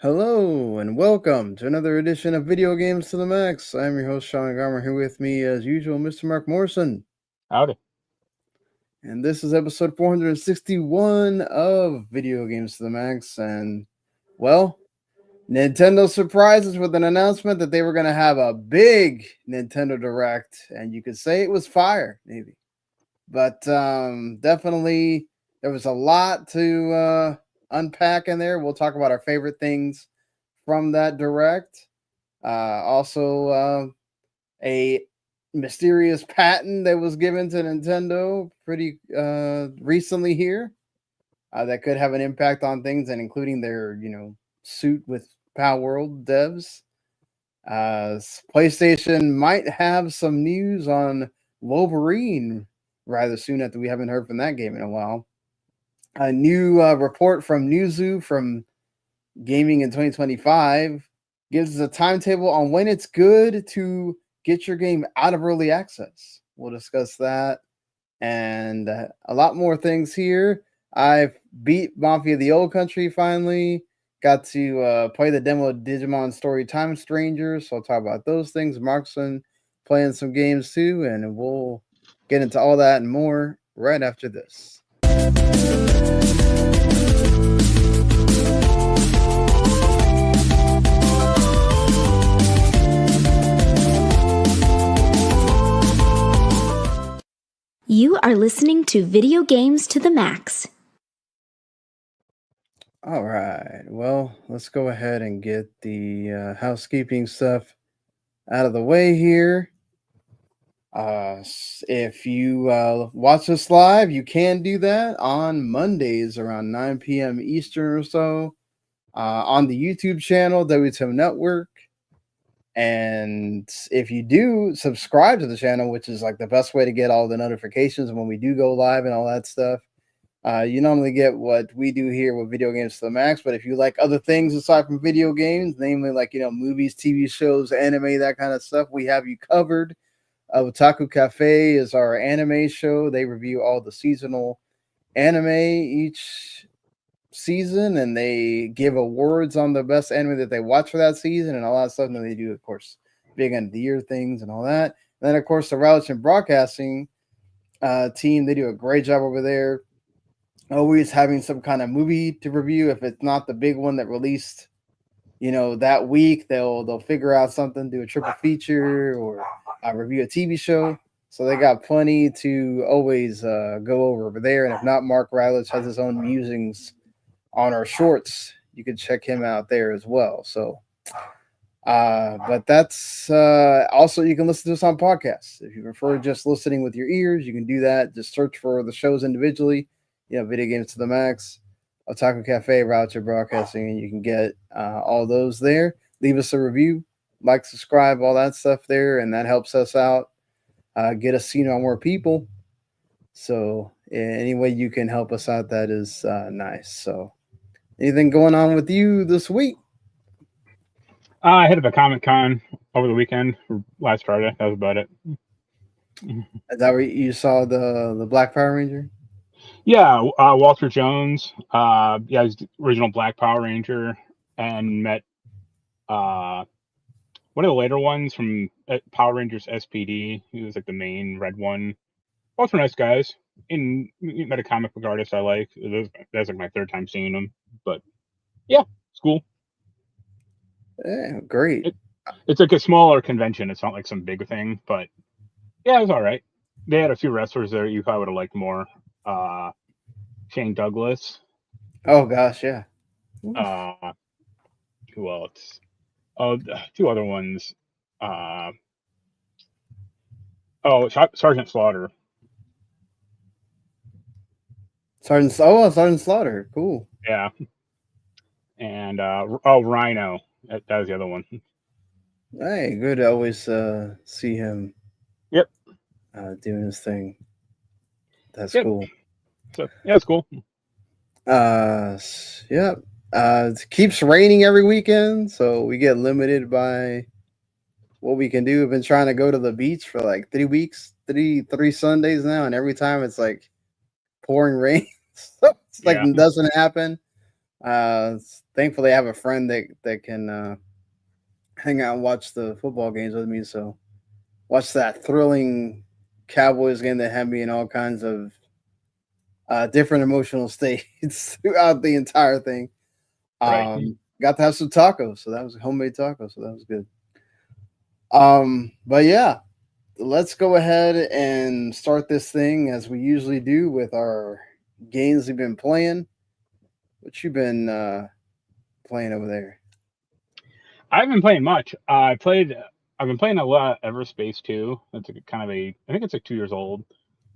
Hello and welcome to another edition of Video Games to the Max. I'm your host Sean Garmer. Here with me, as usual, Mr. Marc Morrison. Howdy. And this is episode 461 of Video Games to the Max. And, well, Nintendo surprises with an announcement that they were going to have a big Nintendo Direct. And you could say it was fire, maybe. But definitely there was a lot to unpack in there. We'll talk about our favorite things from that Direct. Also, a mysterious patent that was given to Nintendo pretty recently here that could have an impact on things, and including their suit with Power World devs. PlayStation might have some news on Wolverine rather soon after we haven't heard from that game in a while. A new report from Newzoo from Gaming in 2025 gives us a timetable on when it's good to get your game out of early access. We'll discuss that and a lot more things here. I've beat Mafia the Old Country finally. Got to play the demo of Digimon Story Time Stranger, so I'll talk about those things. Marc's been playing some games too, and we'll get into all that and more right after this. You are listening to Video Games to the Max. All right. Well, let's go ahead and get the housekeeping stuff out of the way here. If you watch us live, you can do that on Mondays around 9 p.m. Eastern or so on the YouTube channel, WTM Network. And if you do subscribe to the channel, which is like the best way to get all the notifications when we do go live and all that stuff, you normally get what we do here with Video Games to the Max. But if you like other things aside from video games, namely like, movies, TV shows, anime, that kind of stuff, we have you covered. Otaku Cafe is our anime show. They review all the seasonal anime each season, and they give awards on the best anime that they watch for that season and all that stuff. And they do, of course, big end of the year things and all that. And then, of course, the Relish Broadcasting team, they do a great job over there. Always having some kind of movie to review. If it's not the big one that released, that week, they'll figure out something, do a triple feature or review a TV show. So they got plenty to always go over there. And if not, Marc Rylich has his own musings on our shorts. You can check him out there as well. So, but that's also, you can listen to us on podcasts. If you prefer just listening with your ears, you can do that. Just search for the shows individually. Video Games to the Max, Otaku Cafe, Router Broadcasting, and you can get all those there. Leave us a review, like, subscribe, all that stuff there, and that helps us out. Get us seen on more people. So any way you can help us out, that is nice. So anything going on with you this week? I hit up a Comic-Con over the weekend, last Friday. That was about it. Is that where you saw the Black Power Ranger? Yeah, Walter Jones. He's the original Black Power Ranger, and met one of the later ones from Power Rangers SPD. He was like the main red one. Both were nice guys. And met a comic book artist I like. That's like my third time seeing him. But yeah, it's cool. Yeah, great. It's like a smaller convention. It's not like some big thing, but yeah, it was all right. They had a few wrestlers there you probably would have liked more. Shane Douglas. Oh gosh, yeah. Who else? Oh, two other ones. Sergeant Slaughter. Sergeant Slaughter. Cool. Yeah. And Rhino. That was the other one. Hey, good to always see him. Yep. Doing his thing. That's cool. So yeah, it's cool. Yeah. It keeps raining every weekend, so we get limited by what we can do. We've been trying to go to the beach for like 3 weeks, three Sundays now, and every time it's like pouring rain. So it's like it doesn't happen. Thankfully, I have a friend that can hang out and watch the football games with me. So watch that thrilling Cowboys game that had me in all kinds of different emotional states throughout the entire thing. Right. Got to have some tacos, so that was homemade tacos, so that was good. But yeah, let's go ahead and start this thing as we usually do with our games we've been playing. What you been playing over there? I haven't been playing much. I've been playing a lot of Everspace 2. That's like kind of I think it's like 2 years old,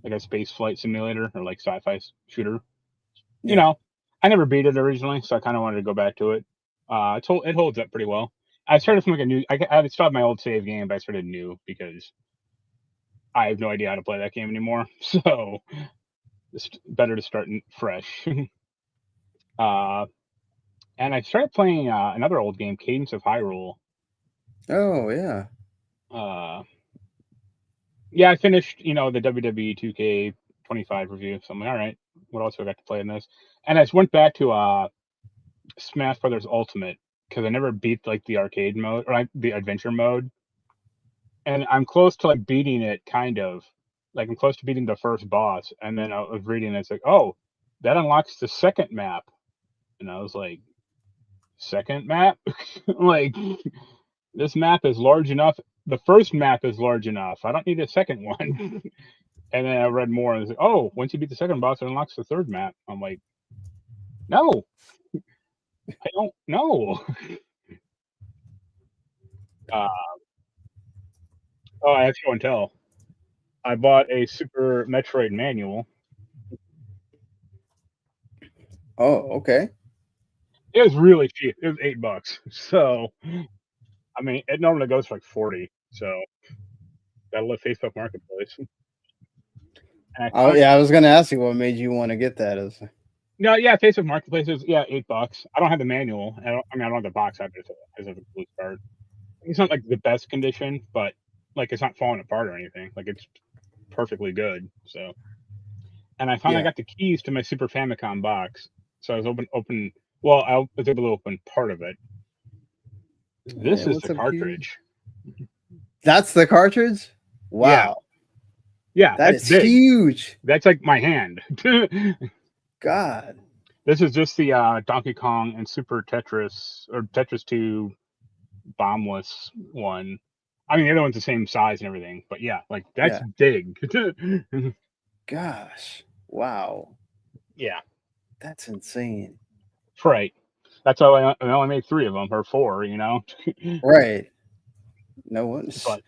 like a space flight simulator or like sci-fi shooter. You Yeah. know, I never beat it originally, so I kind of wanted to go back to it. It holds up pretty well. I started from like a new. I stopped my old save game, but I started new because I have no idea how to play that game anymore. So it's better to start fresh. uh, and I started playing another old game, Cadence of Hyrule. Oh yeah. Uh, yeah, I finished, the WWE 2K25 review. So I'm like, all right, what else do I got to play in this? And I just went back to Smash Brothers Ultimate because I never beat like the arcade mode or like the adventure mode, and I'm close to like beating it, kind of. Like I'm close to beating the first boss, and then I was reading, and it's like, oh, that unlocks the second map, and I was like, second map, like this map is large enough. The first map is large enough. I don't need a second one. And then I read more, and it's like, oh, once you beat the second boss, it unlocks the third map. I'm like, no, I don't know. Uh, oh, I have show and tell. I bought a Super Metroid manual. Oh, okay. It was really cheap. It was $8. So, I mean, it normally goes for like 40. So, gotta love Facebook Marketplace. And I Oh found, yeah, I was gonna ask you what made you want to get that. no, yeah, Facebook Marketplace is, yeah, $8. I don't have the manual. I don't have the box. I have a blue card. It's not like the best condition, but like it's not falling apart or anything. Like it's perfectly good. So, and I finally Yeah. got the keys to my Super Famicom box. So I was open. Well, I was able to open part of it. Hey, This is what's the up, Q? cartridge. That's the cartridge. Yeah, Wow, yeah, that that's is big. huge. That's like my hand. God. This is just the Donkey Kong and Super Tetris or Tetris 2 bombless one. I mean, the other one's the same size and everything, but yeah, like that's Yeah. big. Gosh. Wow. Yeah, That's insane. right. That's why I only made 3 of them or 4. Right. No one's. But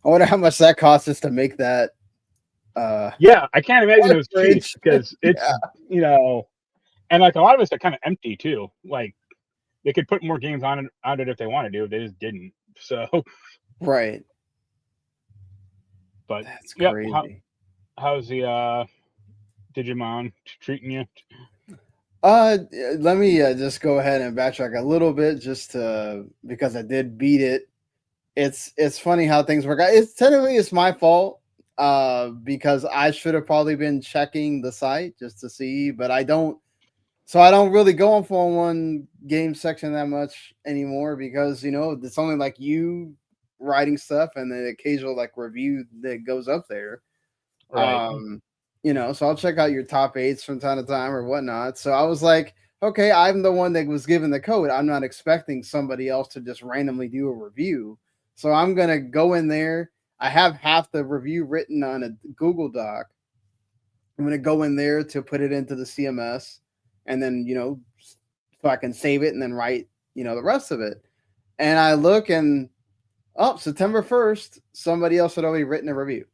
I wonder how much that costs us to make that yeah, I can't imagine it was cheap cartridge. because it's Yeah. and like a lot of it's kind of empty too. Like they could put more games on it if they wanted to, they just didn't. So, Right. but That's yep. crazy. How's the Digimon treating you? Let me just go ahead and backtrack a little bit, just to because I did beat it. It's funny how things work out. It's my fault, because I should have probably been checking the site just to see, but I don't. So I don't really go on 401 game section that much anymore because it's only like you writing stuff and the occasional like review that goes up there. Right. So I'll check out your top eights from time to time or whatnot. So I was like, okay, I'm the one that was given the code. I'm not expecting somebody else to just randomly do a review. So I'm gonna go in there. I have half the review written on a Google Doc. I'm gonna go in there to put it into the CMS, and then so I can save it and then write the rest of it. And I look and September 1st, somebody else had already written a review.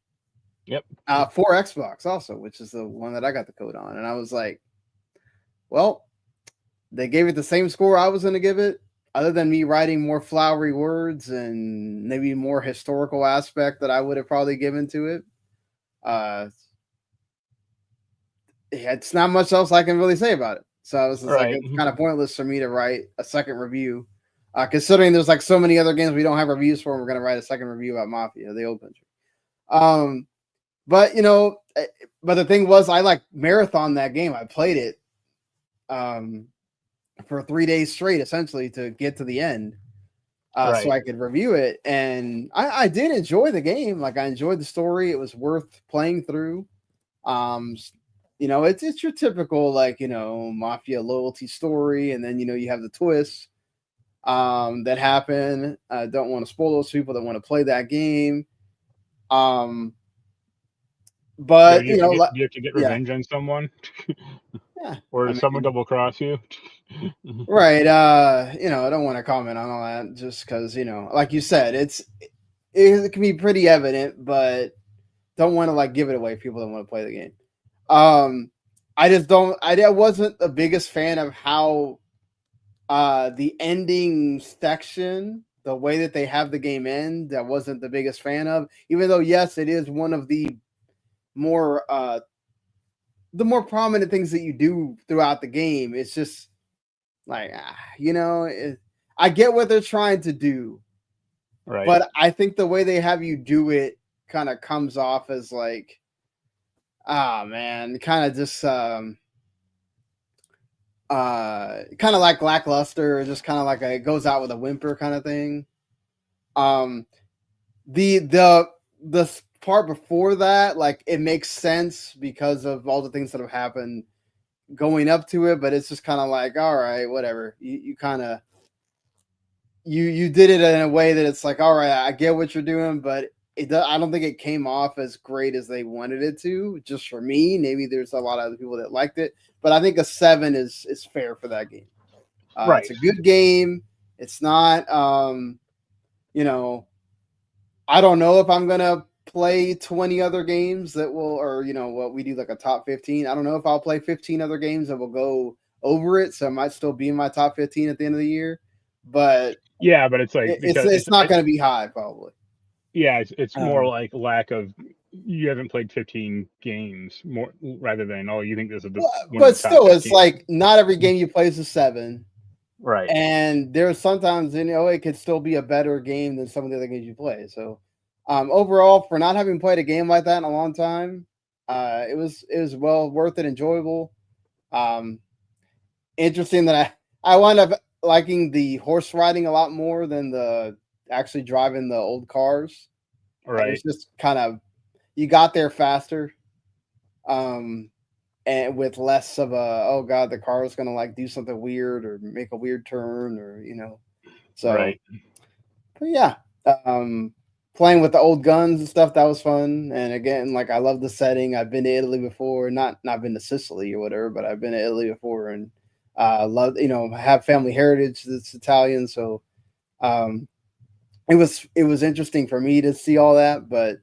Yep. For Xbox also, which is the one that I got the code on. And I was like, well, they gave it the same score I was going to give it, other than me writing more flowery words and maybe more historical aspect that I would have probably given to it. It's not much else I can really say about it. So I was just like, Right. it's kind of pointless for me to write a second review. Considering there's like so many other games we don't have reviews for, and we're going to write a second review about Mafia, the old country. But but the thing was, I like marathon that game. I played it. for 3 days straight, essentially, to get to the end. Right. So I could review it. And I did enjoy the game. Like, I enjoyed the story. It was worth playing through. It's your typical, like, Mafia loyalty story. And then, you have the twists that happen. I don't want to spoil those people that want to play that game. But, do you have to get yeah. revenge on someone? Yeah. Or does someone double cross you? Right. I don't want to comment on all that just because, like you said, it can be pretty evident, but don't want to like give it away if people don't want to play the game. I wasn't the biggest fan of how the ending section, the way that they have the game end, I wasn't the biggest fan of, even though, yes, it is one of the more prominent things that you do throughout the game. It's just like, I get what they're trying to do, Right. but I think the way they have you do it kind of comes off as like, man, kind of just kind of like lackluster, just kind of like it goes out with a whimper kind of thing. The part before that, like, it makes sense because of all the things that have happened going up to it, but it's just kind of like, all right, whatever. You kind of you did it in a way that it's like, all right, I get what you're doing, but I don't think it came off as great as they wanted it to. Just for me, maybe there's a lot of other people that liked it, but I think a 7 is fair for that game. Right. It's a good game. It's not, I don't know if I'm gonna play 20 other games that will, or what we do, like a top 15. I don't know if I'll play 15 other games that will go over it, so it might still be in my top 15 at the end of the year. But yeah, but it's like it's not going to be high, probably. Yeah, it's more like lack of, you haven't played 15 games more rather than, oh, you think this is the but still, it's like not every game you play is a 7. Right. And there's sometimes, it could still be a better game than some of the other games you play. So overall, for not having played a game like that in a long time, it was well worth it, enjoyable. Interesting that I wound up liking the horse riding a lot more than the actually driving the old cars. Right. It's just kind of, you got there faster. And with less of a, oh god, the car is gonna like do something weird or make a weird turn, or so. Right. But yeah, playing with the old guns and stuff, that was fun. And again, like, I love the setting. I've been to Italy before, not been to Sicily or whatever, but I've been to Italy before, and love, have family heritage that's Italian, so it was interesting for me to see all that. But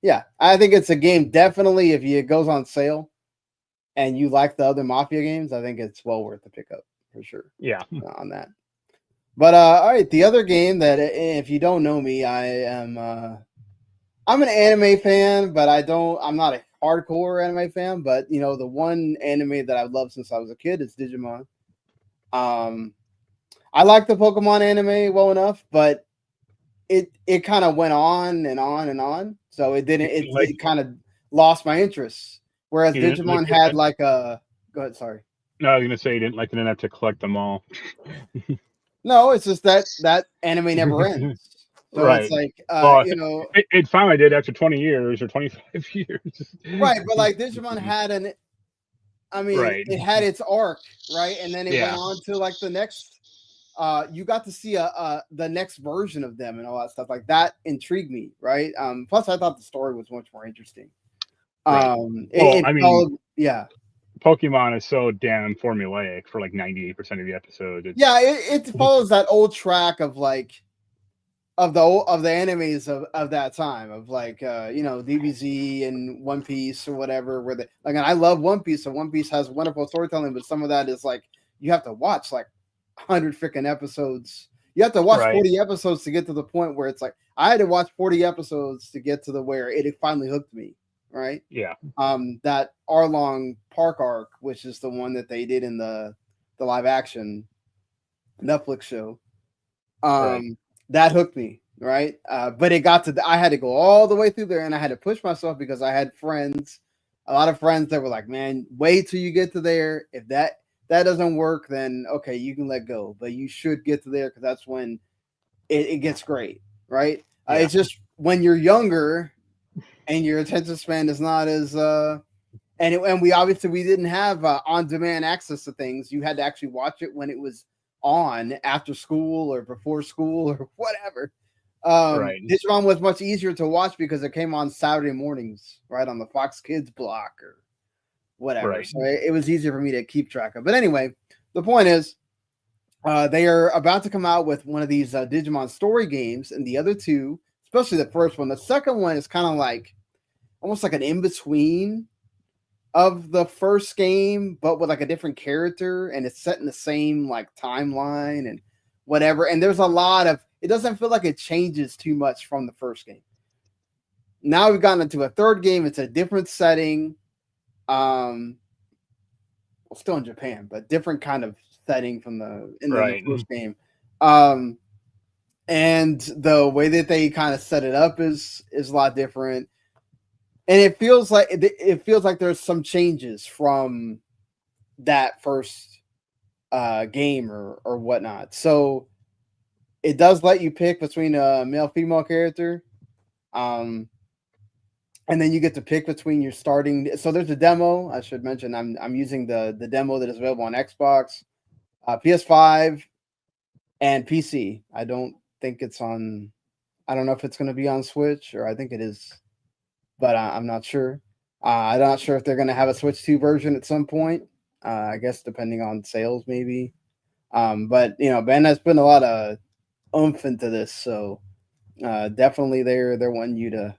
yeah, I think it's a game, definitely, if it goes on sale and you like the other Mafia games, I think it's well worth the pickup for sure. Yeah. On that. But all right, the other game that, if you don't know me, I'm an anime fan, but I'm not a hardcore anime fan. But the one anime that I've loved since I was a kid is Digimon. I like the Pokemon anime well enough, but it kind of went on and on and on, so it didn't. It kind of lost my interest. Whereas Digimon had like a. Go ahead. Sorry. No, I was gonna say you didn't have to collect them all. No, it's just that anime never ends. So right. It's like it finally did after 20 years or 25 years. Right, but like Digimon had it had its arc, right, and then it went on to like the next. You got to see the next version of them and all that stuff. Like, that intrigued me, right? Plus, I thought the story was much more interesting. Right. Yeah. Pokemon is so damn formulaic for like 98% of the episodes. It follows that old track of like of the animes of that time, of like DBZ and One Piece or whatever, where and I love One Piece, so One Piece has wonderful storytelling, but some of that is like you have to watch like 100 freaking episodes. You have to watch 40 episodes to get to the point where it's like, I had to watch 40 episodes to get to the where it finally hooked me, right? Yeah. That Arlong Park arc, which is the one that they did in the live action Netflix show, that hooked me, right? But it got to I had to go all the way through there, and I had to push myself because I had a lot of friends that were like, man, wait till you get to there. If that that doesn't work, then okay, you can let go. But you should get to there because that's when it gets great, right? Yeah. It's just when you're younger and your attention span is not as and we obviously we didn't have on-demand access to things. You had to actually watch it when it was on after school or before school or whatever. Right. Digimon was much easier to watch because it came on Saturday mornings, right on the Fox Kids block or whatever. Right. So it was easier for me to keep track of. But anyway, the point is, they are about to come out with one of these Digimon Story games, and the other two, especially the first one. The second one is kind of like almost like an in between of the first game, but with like a different character, and it's set in the same like timeline and whatever. And there's a lot of it doesn't feel like it changes too much from the first game. Now we've gotten into a third game. It's a different setting. Well, still in Japan, but different kind of setting from the first game. And the way that they kind of set it up is a lot different. And it feels like there's some changes from that first game or whatnot. So it does let you pick between a male female character, and then you get to pick between your starting. So there's a demo. I should mention I'm using the demo that is available on Xbox, PS5, and PC. I don't think it's on. I don't know if it's going to be on Switch, or I think it is, but I'm not sure. I'm not sure if they're going to have a Switch 2 version at some point. I guess depending on sales, maybe. But Ben has put a lot of oomph into this, so definitely they're wanting you to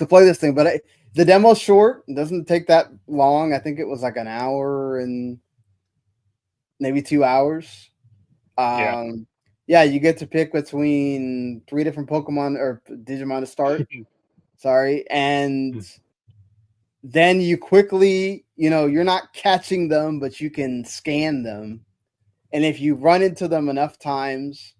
play this thing. But the demo's short; it doesn't take that long. I think it was like an hour and maybe 2 hours. Yeah, you get to pick between 3 different Pokemon or Digimon to start. Sorry, and then you quickly, you're not catching them, but you can scan them. And if you run into them enough times,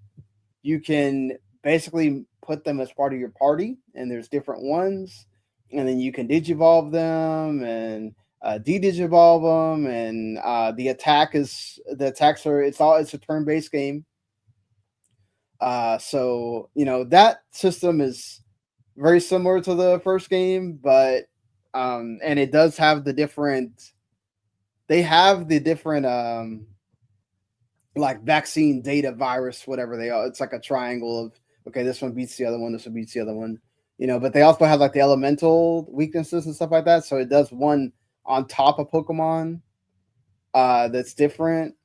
you can basically put them as part of your party, and there's different ones. And then you can digivolve them and de-digivolve them. And the attacks are, it's a turn-based game. So, that system is very similar to the first game, but and it does have the different like vaccine data virus, whatever they are. It's like a triangle of, okay, this one beats the other one, this one beats the other one, but they also have like the elemental weaknesses and stuff like that. So it does one on top of Pokemon that's different.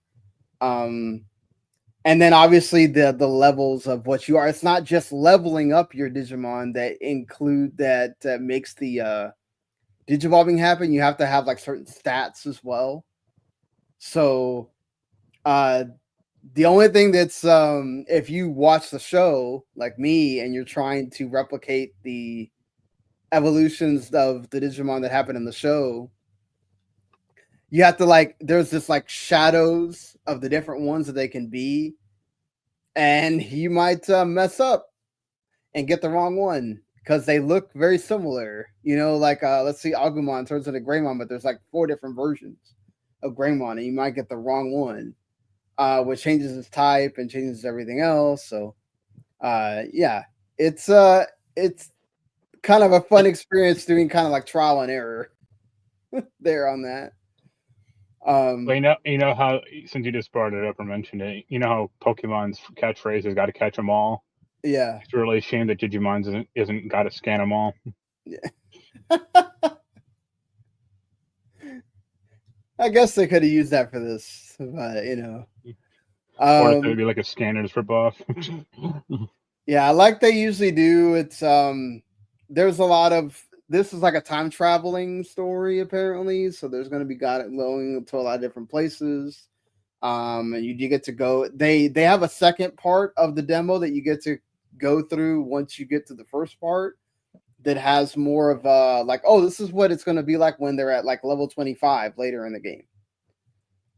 And then obviously the levels of what you are. It's not just leveling up your Digimon that makes the digivolving happen. You have to have like certain stats as well. So the only thing that's if you watch the show like me and you're trying to replicate the evolutions of the Digimon that happen in the show, you have to there's this shadows of the different ones that they can be, and you might mess up and get the wrong one because they look very similar. Let's see, Agumon turns into Greymon, but there's 4 different versions of Greymon, and you might get the wrong one, which changes its type and changes everything else. So, yeah, it's kind of a fun experience doing kind of trial and error there on that. Well, you know how, since you just brought it up or mentioned it, you know how Pokemon's catchphrase is "got to catch them all." Yeah, it's really a shame that Digimon's isn't got to scan them all. Yeah. I guess they could have used that for this, but or if it would be like a scanner's ripoff. Yeah, like they usually do. It's there's a lot of, this is like a time traveling story apparently, so there's going to be going to a lot of different places. And you do get to go. They have a second part of the demo that you get to go through once you get to the first part, that has more of this is what it's going to be like when they're at level 25 later in the game.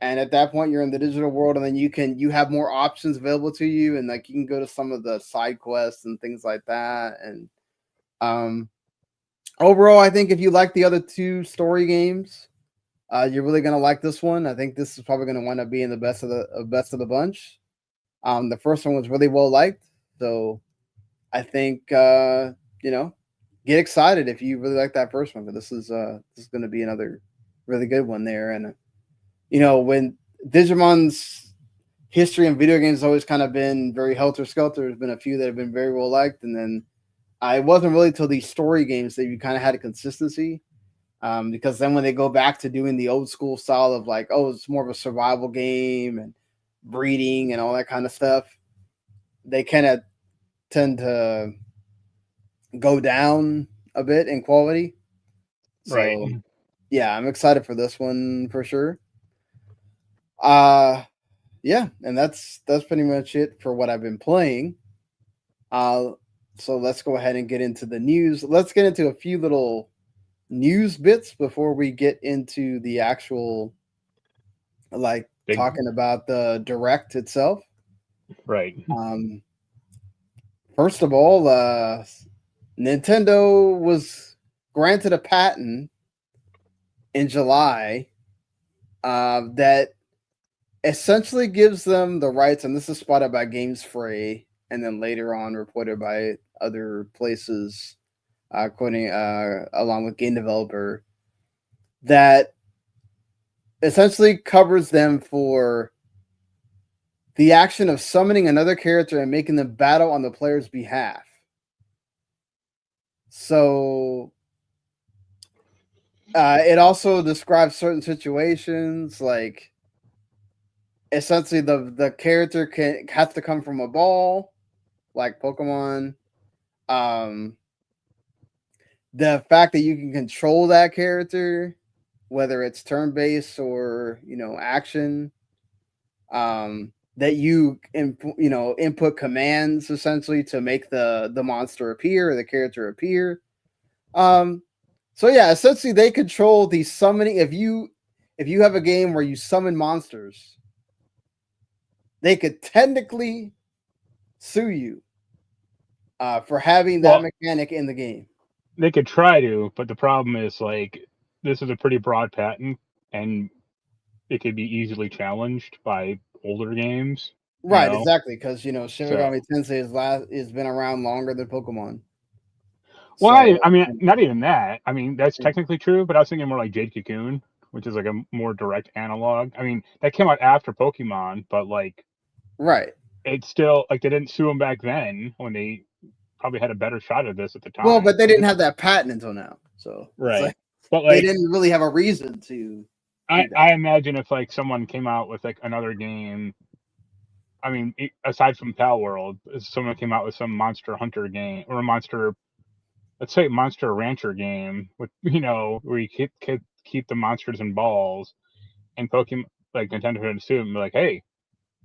And at that point, you're in the digital world, and then you have more options available to you, and you can go to some of the side quests and things like that. And overall, I think if you like the other 2 story games, You're really gonna like this one. I think this is probably gonna wind up being the best of the bunch. The first one was really well liked, so I think get excited if you really like that first one. But this is going to be another really good one there. And when Digimon's history in video games has always kind of been very helter skelter. There's been a few that have been very well liked, and then it wasn't really till these story games that you kind of had a consistency. Because then when they go back to doing the old school style of like, oh, it's more of a survival game and breeding and all that kind of stuff, they kind of tend to go down a bit in quality. So, right. Yeah, I'm excited for this one for sure. Yeah, and that's pretty much it for what I've been playing. So let's go ahead and get into the news. Let's get into a few little news bits before we get into the actual talking about the direct itself. Right. First of all, Nintendo was granted a patent in July that essentially gives them the rights, and this is spotted by Games Fray, and then later on reported by other places, quoting along with Game Developer, that essentially covers them for the action of summoning another character and making them battle on the player's behalf. So it also describes certain situations, like essentially the character has to come from a ball, like Pokemon. The fact that you can control that character, whether it's turn-based or action, that you input commands essentially to make the monster appear or the character appear. So yeah, essentially they control the summoning. If you have a game where you summon monsters, they could technically sue you for having that mechanic in the game. They could try to, but the problem is this is a pretty broad patent, and it could be easily challenged by older games. Right, exactly, because Shin Megami Tensei has been around longer than Pokemon. Well, I mean, not even that. I mean, that's technically true, but I was thinking more like Jade Cocoon, which is like a more direct analog. I mean, that came out after Pokemon, but right, it's still they didn't sue them back then when they probably had a better shot at this at the time. Well, but they didn't have that patent until now, so right. But they didn't really have a reason to. I imagine if someone came out with another game. I mean, aside from Pal World, if someone came out with some Monster Hunter game or let's say Monster Rancher game with where you keep the monsters in balls, and Pokemon Nintendo would assume hey,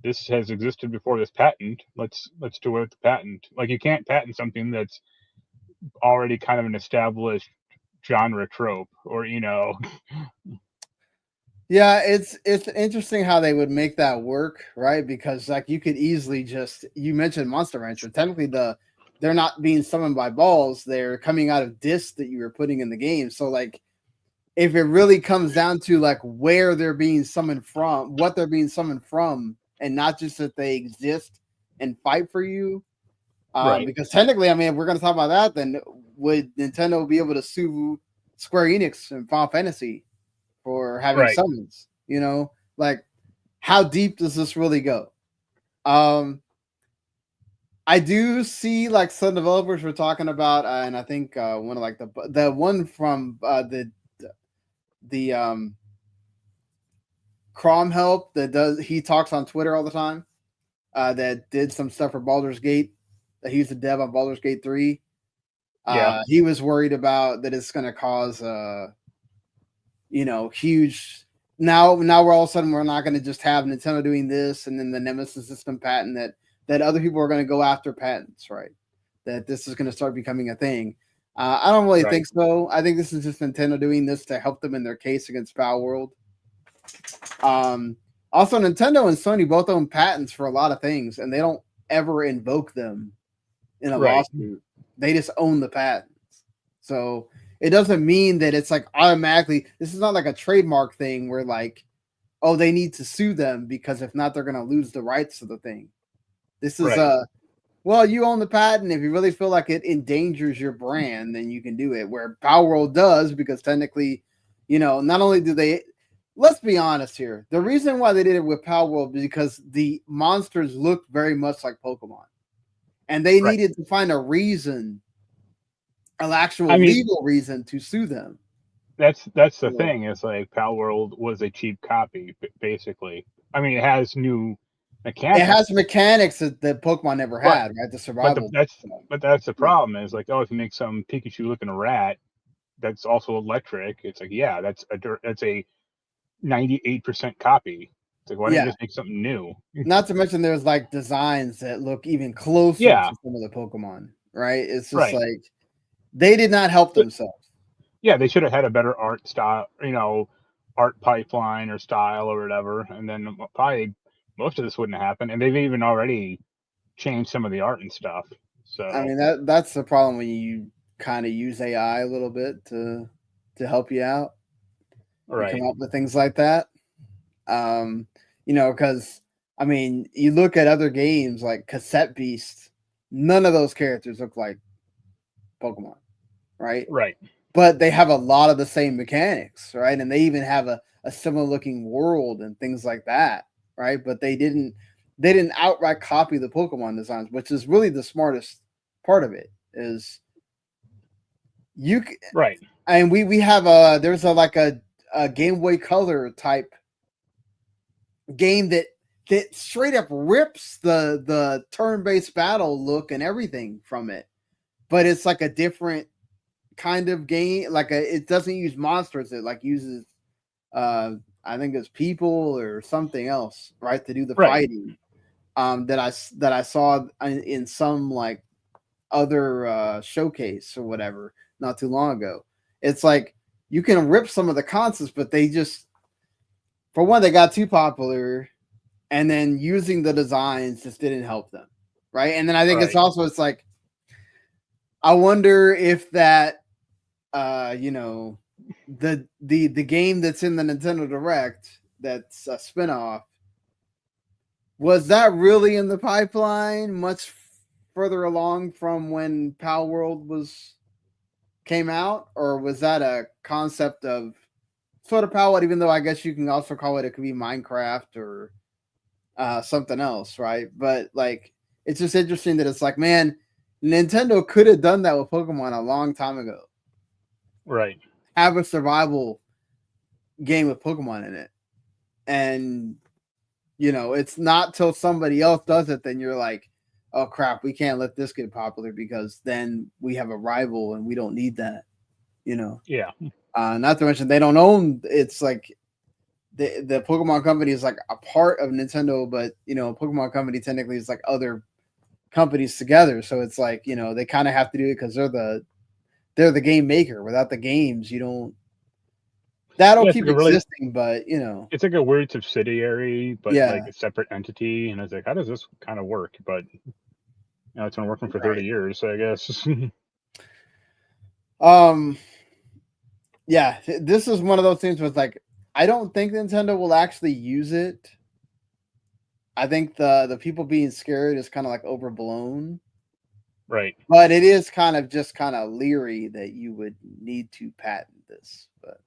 this has existed before this patent. Let's do it with the patent. You can't patent something that's already kind of an established genre trope, or Yeah, it's interesting how they would make that work, right? Because you could easily you mentioned Monster Rancher. Technically, they're not being summoned by balls; they're coming out of discs that you were putting in the game. So, if it really comes down to where they're being summoned from, what they're being summoned from, and not just that they exist and fight for you. Right. Because technically, I mean, if we're going to talk about that, then would Nintendo be able to sue Square Enix and Final Fantasy for having summons? How deep does this really go? I do see some developers were talking about, and I think one of the one from the Crom Help he talks on Twitter all the time, that did some stuff for Baldur's Gate. That he's the dev on Baldur's Gate 3. He was worried about that it's going to cause huge. Now we're all of a sudden we're not going to just have Nintendo doing this and then the Nemesis system patent that other people are going to go after patents, right? That this is going to start becoming a thing. I don't really think so. I think this is just Nintendo doing this to help them in their case against Pal World. Also, Nintendo and Sony both own patents for a lot of things, and they don't ever invoke them in a lawsuit. They just own the patents. So it doesn't mean that it's like automatically. This is not like a trademark thing where like, oh, they need to sue them because if not, they're going to lose the rights to the thing. This is Right. well, you own the patent. If you really feel like it endangers your brand, then you can do it. Where Power World does, because technically, not only do they, let's be honest here. The reason why they did it with Power World is because the monsters look very much like Pokemon, and they Right. needed to find a reason, an actual I mean, legal reason to sue them. that's the So, thing. Is like Pal World was a cheap copy, basically. I mean, it has new it mechanics, has mechanics that Pokemon never but had, right? The survival. that's the Yeah. problem. Is like, oh, if you make some Pikachu looking rat that's also electric, it's like, yeah, that's a 98% copy. It's like, why don't you Yeah. just make something new? Not to mention there's like designs that look even closer Yeah, to some of the Pokemon, right? It's just right. like they did not help But themselves. yeah, they should have had a better art style, art pipeline or style or whatever, and then probably most of this wouldn't happen. And they've even already changed some of the art and stuff. I So mean that's the problem when you kind of use AI a little bit to help you out. You come right, up with things like that. Because I mean, you look at other games like Cassette Beast, none of those characters look like Pokemon, right? right, But they have a lot of the same mechanics, right? And they even have a similar looking world and things like that, right? But they didn't outright copy the Pokemon designs, which is really the smartest part of it. Is you right, and we have there's a Game Boy Color type game that straight up rips the turn-based battle look and everything from it, but it's like a different kind of game. Like it doesn't use monsters, it like uses I think it's people or something else, right, to do the right. fighting. That I saw in some like other showcase or whatever not too long ago. It's like you can rip some of the concepts, but they just, for one, they got too popular, and then using the designs just didn't help them, right? And then I think Right. it's like I wonder if that the game that's in the Nintendo Direct that's a spinoff, was that really in the pipeline much further along from when Pal World came out, or was that a concept of sort of Pal World? Even though I guess you can also call it could be Minecraft or something else, right? But like, it's just interesting that it's like, man, Nintendo could have done that with Pokemon a long time ago. Right. Have a survival game with Pokemon in it, and it's not till somebody else does it, then you're like, oh crap, we can't let this get popular because then we have a rival and we don't need that. Yeah. Not to mention they don't own. It's like the Pokemon company is like a part of Nintendo, but Pokemon company technically is like other companies together. So it's like they kind of have to do it because they're the game maker. Without the games, you don't. That'll Yeah, it's keep like a really existing, but it's like a weird subsidiary, but like yeah, a separate entity. And I was like, how does this kind of work? But it's been working for 30 right. years, so I guess. Um, yeah, this is one of those things where it's like I don't think Nintendo will actually use it. I think the people being scared is kind of like overblown, Right. but it is kind of just kind of leery that you would need to patent this. But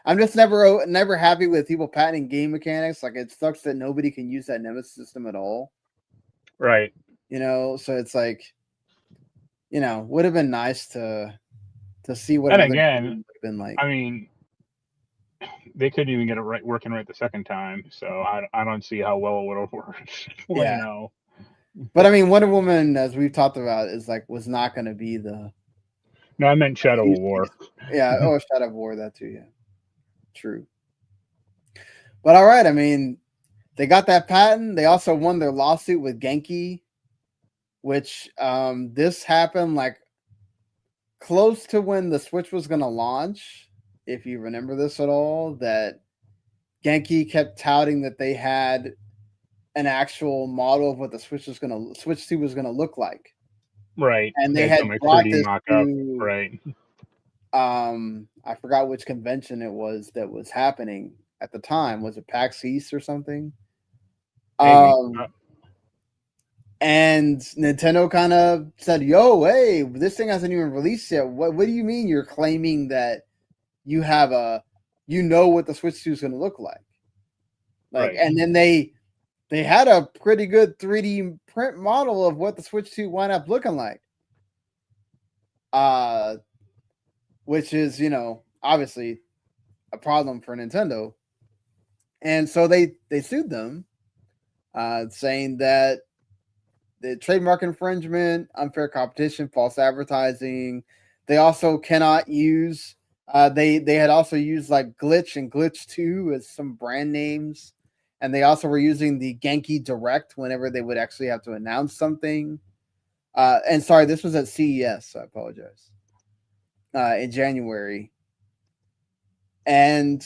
I'm just never happy with people patenting game mechanics. Like it sucks that nobody can use that Nemesis system at all. Right. So it's like, would have been nice to see what And another again, game would have been like. I mean, they couldn't even get it right working right the second time, so I don't see how well it would have worked. Yeah. But I mean, Wonder Woman, as we've talked about, was not going to be the. No, I meant Shadow of War. Yeah. Oh, Shadow of War, that too. Yeah. True. But all right. I mean, they got that patent. They also won their lawsuit with Genki, which this happened like close to when the Switch was going to launch. If you remember this at all, that Genki kept touting that they had an actual model of what the Switch 2 was going to look like. Right. And They they had had some like brought 3D this mock up. to Right. I forgot which convention it was that was happening at the time. Was it PAX East or something? Maybe. And Nintendo kind of said, "Yo, hey, this thing hasn't even released yet. What do you mean you're claiming that you have you know what the Switch 2 is going to look like?" Like, Right. and then they had a pretty good 3D print model of what the Switch 2 wound up looking like. Which is, obviously a problem for Nintendo. And so they sued them, saying that the trademark infringement, unfair competition, false advertising. They also cannot use. They had also used like Glitch and Glitch 2 as some brand names, and they also were using the Genki Direct whenever they would actually have to announce something. And sorry, this was at CES. So I apologize. In January, and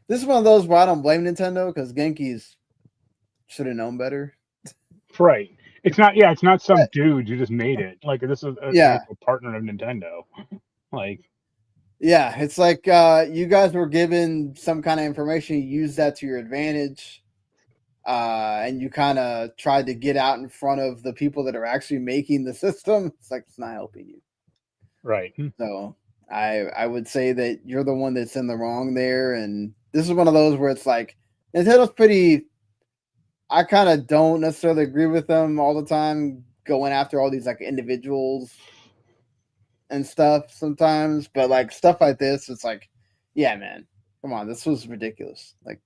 this is one of those where I don't blame Nintendo because Genki's should have known better. Right. It's not. Yeah. It's not some But, dude who just made it. Like this is an yeah. actual partner of Nintendo. Like. Yeah, it's like you guys were given some kind of information, you used that to your advantage, and you kind of tried to get out in front of the people that are actually making the system. It's like it's not helping you. Right. So I would say that you're the one that's in the wrong there, and this is one of those where it's like Nintendo's pretty. I kind of don't necessarily agree with them all the time, going after all these like individuals and stuff sometimes, but like stuff like this, it's like, yeah, man, come on, this was ridiculous. Like,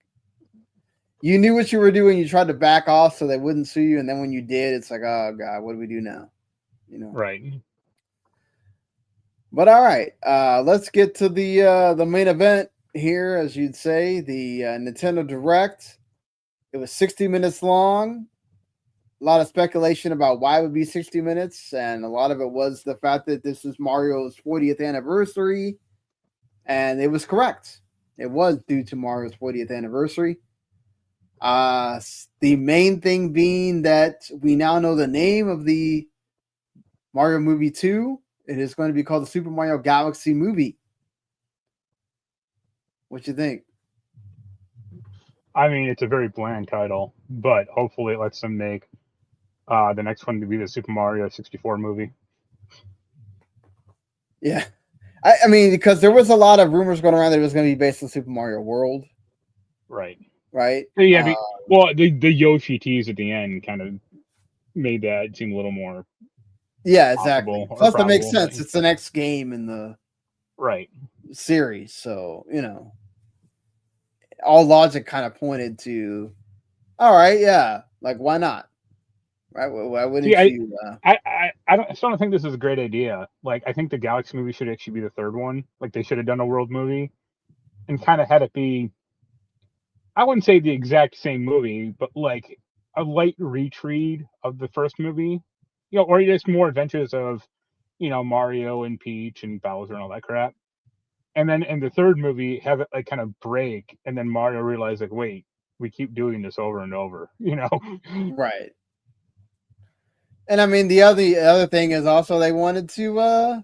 you knew what you were doing, you tried to back off so they wouldn't sue you, and then when you did, it's like, oh god, what do we do now? Right. But all right, let's get to the main event here, as you'd say, the Nintendo Direct. It was 60 minutes long. A lot of speculation about why it would be 60 minutes, and a lot of it was the fact that this is Mario's 40th anniversary, and it was correct. It was due to Mario's 40th anniversary. The main thing being that we now know the name of the Mario movie 2. It is going to be called the Super Mario Galaxy movie. What you think? I mean, it's a very bland title, but hopefully it lets them make the next one to be the Super Mario 64 movie. Yeah. I mean, because there was a lot of rumors going around that it was going to be based on Super Mario World. Right. Right? Yeah. Well, the Yoshi tease at the end kind of made that seem a little more. Yeah, exactly. Plus, that makes sense. But... It's the next game in the series, so all logic kind of pointed to, all right, yeah, like why not? Right? Why wouldn't you? I still don't think this is a great idea. Like, I think the Galaxy movie should actually be the third one. Like, they should have done a world movie and kind of had it be. I wouldn't say the exact same movie, but like a light retread of the first movie, or just more adventures of, Mario and Peach and Bowser and all that crap. And then in the third movie, have it like kind of break, and then Mario realized like, wait, we keep doing this over and over, Right. And I mean, the other thing is also they wanted to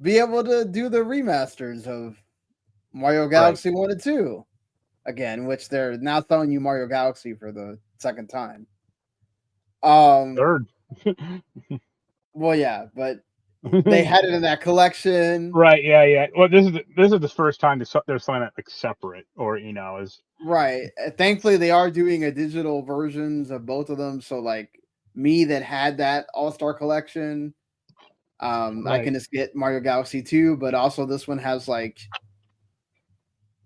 be able to do the remasters of Mario Galaxy 1 and 2 again, which they're now throwing you Mario Galaxy for the second time. Third. Well, yeah, but they had it in that collection. Right, yeah. Well, this is the first time they're selling it like separate, or is right. Thankfully, they are doing a digital versions of both of them. So, like me that had that All-Star collection, I can just get Mario Galaxy 2, but also this one has like,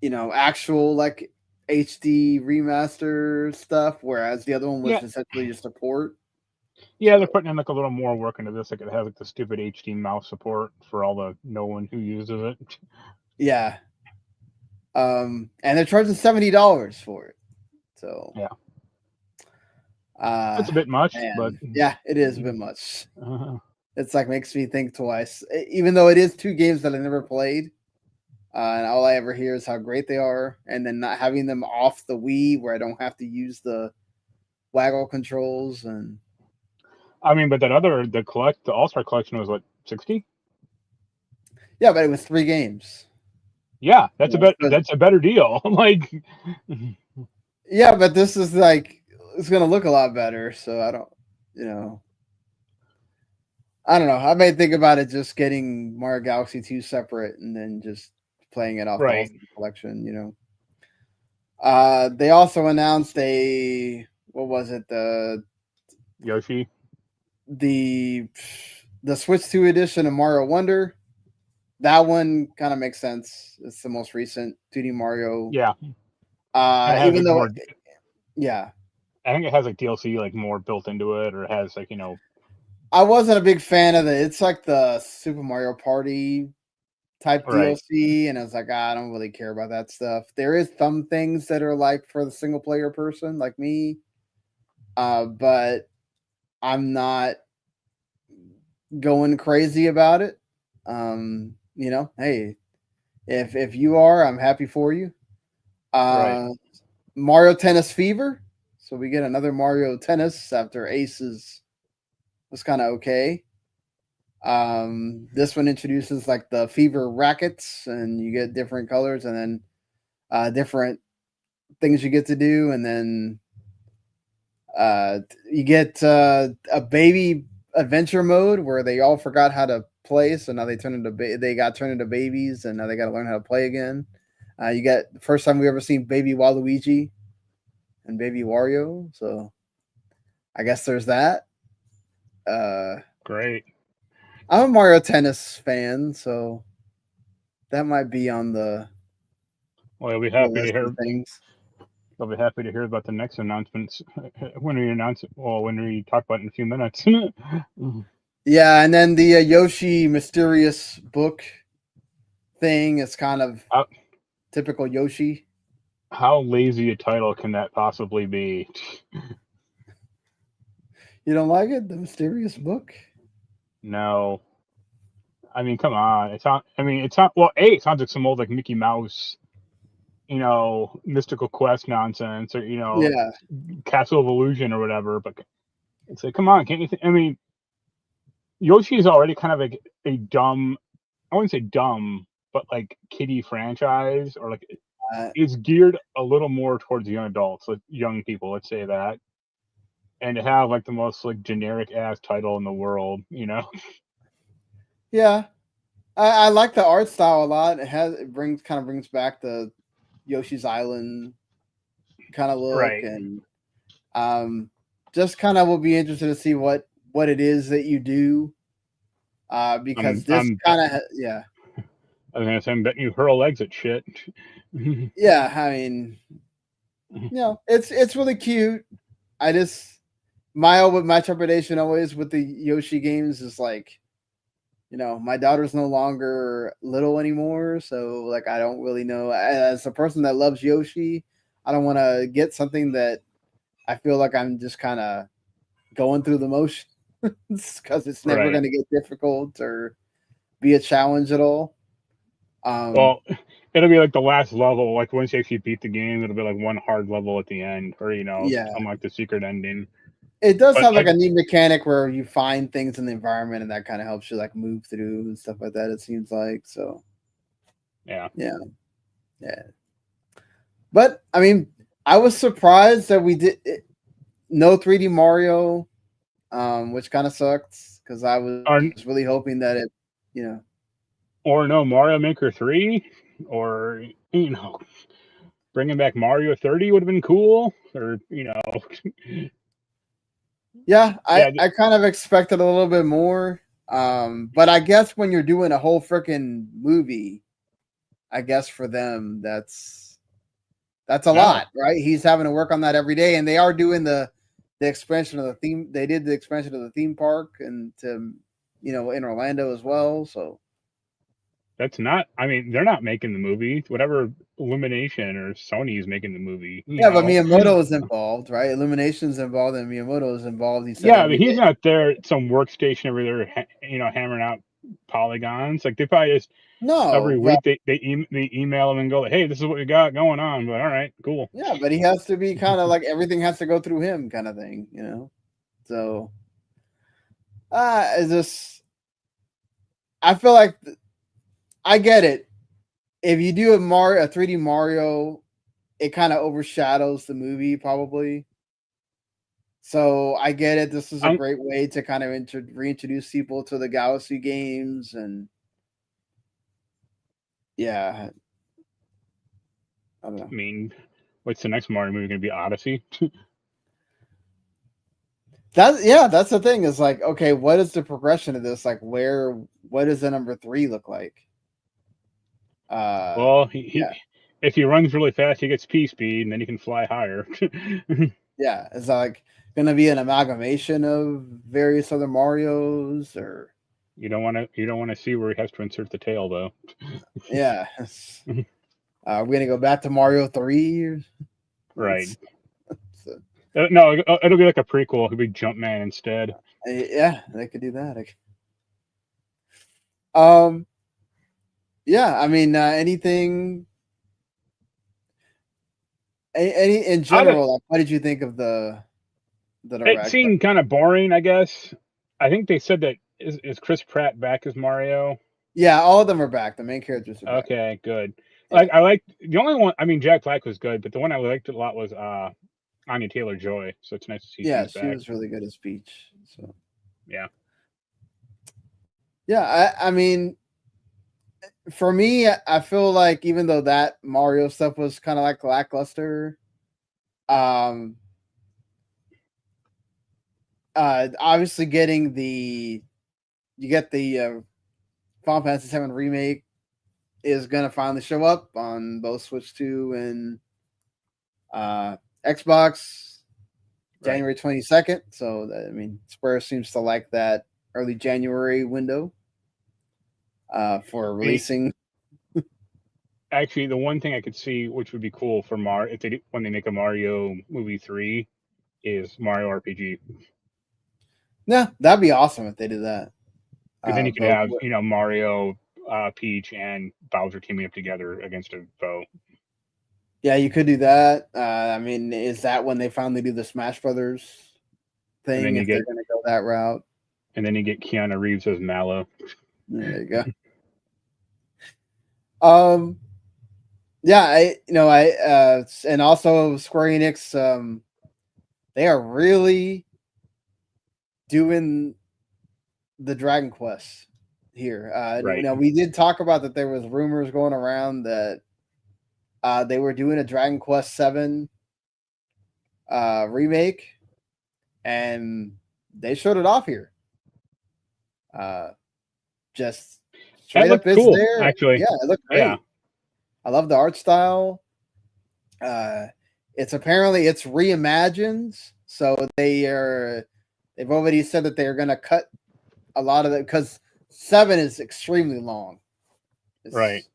actual like HD remaster stuff, whereas the other one was essentially just a port. Yeah, they're putting in like a little more work into this. Like it has like the stupid HD mouse support for all the no one who uses it. Yeah. And they're charging $70 for it. So yeah. It's a bit much, but yeah, it is a bit much. It's like makes me think twice, even though it is two games that I never played. And all I ever hear is how great they are, and then not having them off the Wii where I don't have to use the waggle controls. And I mean, but that the All-Star collection was what, 60? Yeah, but it was 3 games. Yeah, that's Yeah, that's a better deal. Like, yeah, but this is like it's gonna look a lot better. So I don't, you know, I don't know. I may think about it just getting Mario Galaxy 2 separate and then just playing it off the right, Ultimate Collection. You know. They also announced a what was it Yoshi. the the Switch 2 edition of Mario Wonder. That one kind of makes sense. It's the most recent 2D Mario. Yeah, and it has Even like though, more. yeah, I think it has like DLC like more built into it, or it has like I wasn't a big fan of it. It's like the Super Mario Party type right, DLC, and I was like, I don't really care about that stuff. There is some things that are like for the single player person like me, but I'm not going crazy about it. You know, hey, if you are, I'm happy for you. right. Mario Tennis Fever. So we get another Mario Tennis after Aces was kind of okay. This one introduces like the Fever rackets, and you get different colors, and then different things you get to do, and then you get a baby adventure mode where they all forgot how to play, so now they they got turned into babies, and now they got to learn how to play again. You get the first time we ever seen Baby Waluigi and Baby Wario, so I guess there's that. Uh, Great. I'm a Mario Tennis fan, so that might be on Well, you'll be the happy to list of hear. things. You'll be happy to hear about the next announcements when we announce it. Well, when we talk about it in a few minutes. Yeah, and then the Yoshi mysterious book thing is kind of how, typical Yoshi. how lazy a title can that possibly be? You don't like it? The mysterious book? No, I mean, come on. It's not. I mean, it's not. Well, it sounds like some old like Mickey Mouse, mystical quest nonsense, or Yeah, Castle of Illusion or whatever. But it's like, come on, can't you? I mean, Yoshi is already kind of like a dumb. I wouldn't say dumb, but like kiddie franchise, or like uh, it's geared a little more towards young adults, like young people. Let's say that, and to have like the most like generic ass title in the world. yeah. I like the art style a lot. It brings back the Yoshi's Island kind of look, Right. and just kind of will be interested to see what it is that you do. Because I'm this I'm kind of yeah. I was gonna say I'm betting you hurl legs at shit. Yeah, I mean, it's really cute. I just my interpretation always with the Yoshi games is like, my daughter's no longer little anymore, so like I don't really know. As a person that loves Yoshi, I don't want to get something that I feel like I'm just kind of going through the motions because it's never Right. going to get difficult or be a challenge at all. Um, Well, it'll be like the last level. Like once you actually beat the game, it'll be like one hard level at the end, or yeah, something like the secret ending. it does But have like a neat mechanic where you find things in the environment and that kind of helps you like move through and stuff like that. It seems like so. yeah, Yeah, yeah. But I mean, I was surprised that we did no 3D Mario, which kind of sucks because I was or really hoping that it, you know, no Mario Maker 3, or bringing back Mario 30 would have been cool, or yeah, yeah, I kind of expected a little bit more. But I guess when you're doing a whole freaking movie, I guess for them that's a no, lot, right? He's having to work on that every day, and they are doing the expansion of the theme. They did the expansion of the theme park and to in Orlando as well. So that's not. I mean, they're not making the movie. Whatever Illumination or Sony is making the movie. yeah, but Miyamoto is involved, right? Illumination's involved, and Miyamoto is involved. He said Yeah, every but he's day. not there at some workstation over there, hammering out polygons. Like they probably just No, every but week they email him and go, "Hey, this is what we got going on." But all right, cool. yeah, but he has to be kind of like everything has to go through him, kind of thing. So it's just I feel like I get it. If you do a 3D Mario, it kind of overshadows the movie probably. So I get it. This is a great way to kind of reintroduce people to the Galaxy games, and yeah, I don't know. I mean, what's the next Mario movie going to be? Odyssey? That's the thing. Is like, okay, what is the progression of this? Like, what does the number 3 look like? Well, if he runs really fast, he gets P speed, and then he can fly higher. Yeah, is that like gonna be an amalgamation of various other Marios, or you don't want to see where he has to insert the tail though. Yeah, we're gonna go back to Mario 3, right? So, no, it'll be like a prequel. It'll be Jumpman instead. Yeah, they could do that. Yeah, I mean, anything, any in general, like, what did you think of the direct? It seemed kind of boring, I guess. I think they said that is Chris Pratt back as Mario? Yeah, all of them are back. The main characters are back. Okay, good. Yeah. Like I liked the only one. I mean, Jack Black was good, but the one I liked a lot was Anya Taylor-Joy. So it's nice to see she's back. She was really good at speech. So yeah. I mean, for me, I feel like even though that Mario stuff was kind of like lackluster, obviously you get the Final Fantasy VII remake is gonna finally show up on both Switch 2 and Xbox January 22nd. So I mean, Square seems to like that early January window for releasing. Actually, the one thing I could see which would be cool for when they make a Mario movie 3 is Mario RPG. Yeah, that'd be awesome if they did that. Because then you could have Mario, Peach, and Bowser teaming up together against a foe. Yeah, you could do that. I mean, is that when they finally do the Smash Brothers thing? If they're going to go that route, and then you get Keanu Reeves as Mallow. There you go. Yeah, and also Square Enix, they are really doing the Dragon Quest here. We did talk about that there was rumors going around that they were doing a Dragon Quest 7 remake, and they showed it off here. Just straight up, cool, it's there. Actually, yeah, it looked great. Yeah. I love the art style. It's reimagined, so they've already said that they're going to cut a lot of it because 7 is extremely long. It's,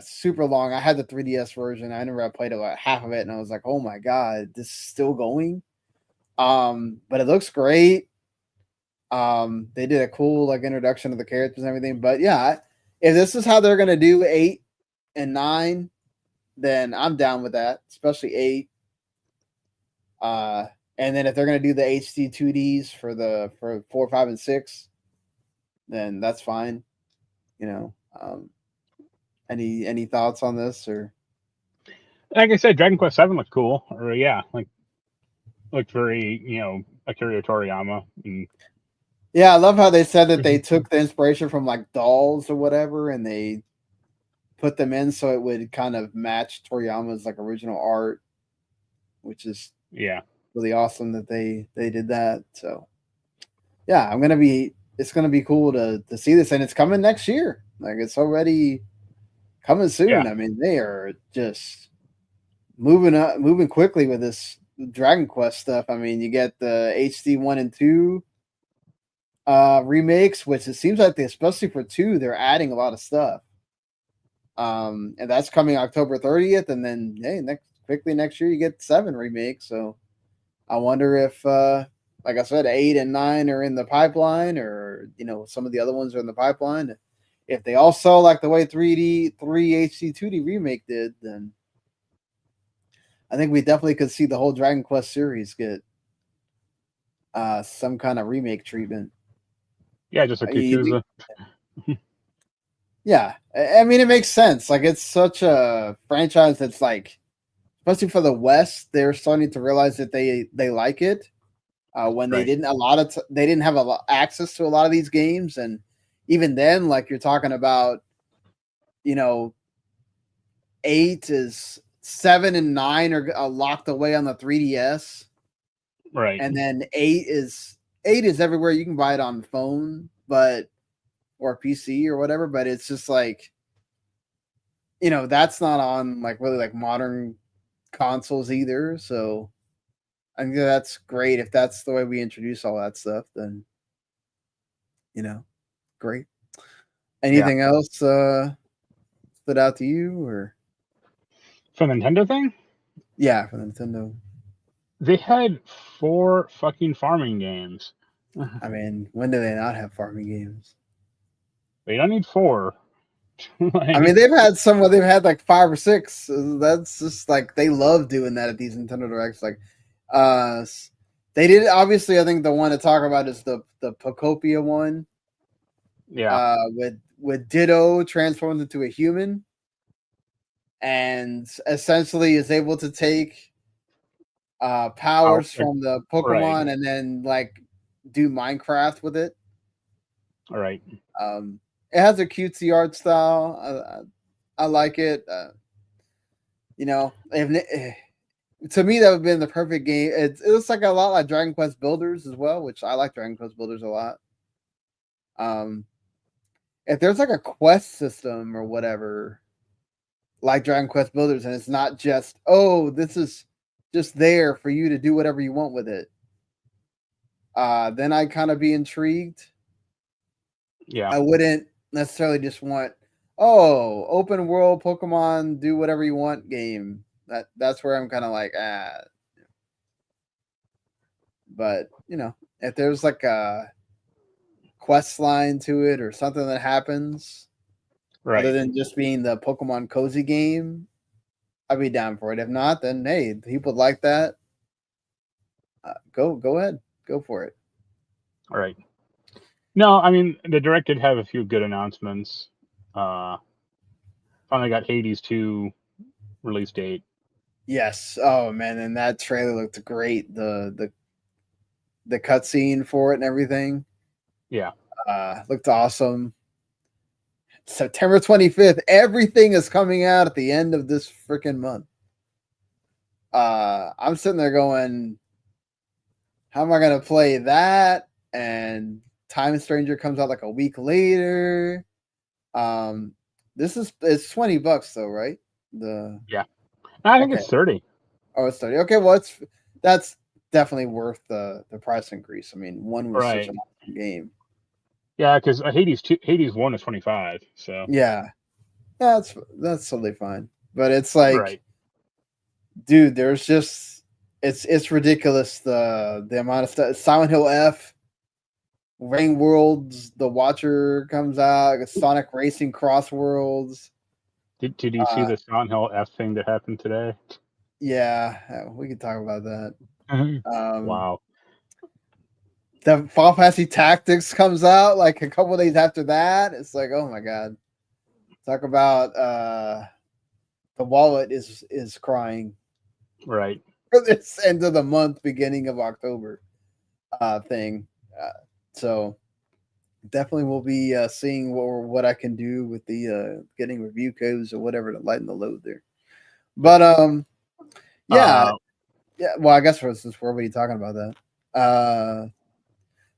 super long. I had the 3DS version. I remember I played about half of it, and I was like, "Oh my god, this is still going." But it looks great. They did a cool introduction of the characters and everything. But yeah, if this is how they're gonna do 8 and 9, then I'm down with that, especially 8. And then if they're gonna do the HD 2Ds for 4, 5, and 6, then that's fine. Any thoughts on this? Or like I said, Dragon Quest 7 looked cool. Or looked very Akira Toriyama. Yeah, I love how they said that they took the inspiration from dolls or whatever, and they put them in so it would kind of match Toriyama's original art, which is really awesome that they did that. So yeah, it's gonna be cool to see this, and it's coming next year. It's already coming soon. Yeah. I mean, they are just moving quickly with this Dragon Quest stuff. I mean, you get the HD 1 and 2 remakes, which it seems like especially for 2, they're adding a lot of stuff. And that's coming October 30th, and then next year you get 7 remakes. So I wonder if like I said, 8 and 9 are in the pipeline, or some of the other ones are in the pipeline. If they all sell like the way 3 HD 2D remake did, then I think we definitely could see the whole Dragon Quest series get some kind of remake treatment. Yeah, just like Yakuza. Yeah, I mean, it makes sense. Like, it's such a franchise that's like, especially for the West, they're starting to realize that they like it. When they Right. didn't they didn't have access to a lot of these games, and even then, like you're talking about, you know, 7 and 9 are locked away on the 3DS, Right. and then eight is everywhere. You can buy it on the phone, but or PC or whatever. But it's just like, that's not on like really like modern consoles either. So I think that's great. If that's the way we introduce all that stuff, then great. Anything else stood out to you, or For the Nintendo thing, yeah, for Nintendo? they had 4 fucking farming games. I mean, when do they not have farming games? But you don't need 4. I mean, they've had some where they've had like 5 or 6. That's just like they love doing that at these Nintendo Directs. Like, they did obviously. I think the one to talk about is the Pocopia one. Yeah. With Ditto transformed into a human, and essentially is able to take powers from the Pokemon, and then like do Minecraft with it. All right. It has a cutesy art style. I like it. To me, that would have been the perfect game. It looks like a lot like Dragon Quest Builders as well, which I like Dragon Quest Builders a lot. If there's like a quest system or whatever, like Dragon Quest Builders, and it's not just, this is just there for you to do whatever you want with it, then I'd kind of be intrigued. Yeah. I wouldn't necessarily just want, open world Pokemon, do whatever you want game. That's where I'm kind of like, But, if there's like a quest line to it or something that happens, other than just being the Pokemon cozy game, I'd be down for it. If not, then hey, people like that. Go ahead, go for it. All right. No, I mean the Direct did have a few good announcements. Finally got Hades 2 release date. Yes. Oh man, and that trailer looked great. The cutscene for it and everything. Yeah. Looked awesome. September 25th. Everything is coming out at the end of this freaking month. I'm sitting there going, how am I gonna play that? And Time Stranger comes out like a week later. It's $20 though, right? Yeah. I think it's 30. Oh, it's 30. Okay, well that's definitely worth the price increase. I mean, one was such an awesome game. Yeah, because Hades 1 is 25. So yeah, that's totally fine. But it's like, dude, there's just it's ridiculous the amount of stuff. Silent Hill F, Rain Worlds, The Watcher comes out. Sonic Racing Cross Worlds. Did you see the Silent Hill F thing that happened today? Yeah, we could talk about that. Wow. The Final Fantasy Tactics comes out like a couple days after that. It's like, oh my god. Talk about the wallet is crying. Right. For this end of the month, beginning of October thing. So definitely we'll be seeing what I can do with the getting review codes or whatever to lighten the load there. But yeah. Well, I guess since we're already talking about that.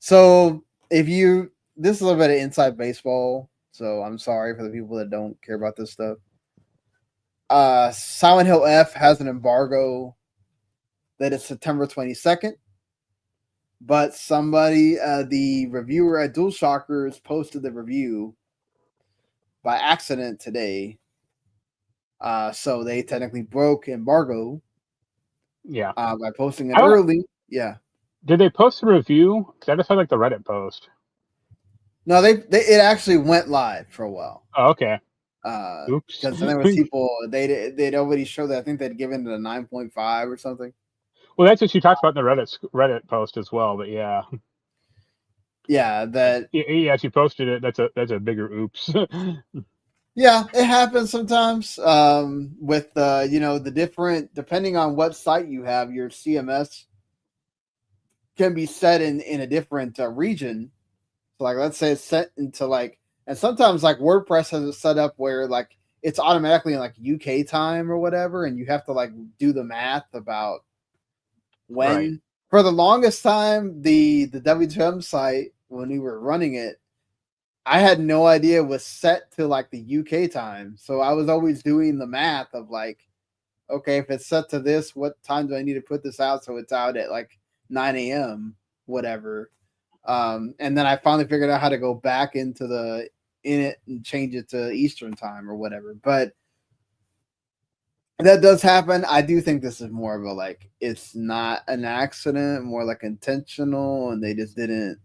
So this is a little bit of inside baseball, so I'm sorry for the people that don't care about this stuff. Silent Hill F has an embargo that is September 22nd, but somebody, the reviewer at DualShockers, posted the review by accident today. So they technically broke embargo. Yeah. By posting it early. Yeah. Did they post a review? Because I just had like the Reddit post. No, it actually went live for a while. Oh, okay. Oops. Because there was people they'd already showed that. I think they'd given it a 9.5 or something. Well, that's what she talked about in the Reddit post as well. But yeah. Yeah, that. Yeah, she posted it. That's a bigger oops. Yeah, it happens sometimes. With the different, depending on what site you have, your CMS can be set in a different region. So, like, let's say it's set into like, and sometimes like WordPress has it set up where like it's automatically in like UK time or whatever, and you have to like do the math about when. Right. For the longest time, the W2M site when we were running it, I had no idea it was set to like the UK time. So I was always doing the math of like, okay, if it's set to this, what time do I need to put this out so it's out at like 9 a.m. whatever. And then I finally figured out how to go back into the in it and change it to Eastern time or whatever. But that does happen. I do think this is more of a like it's not an accident, more like intentional, and they just didn't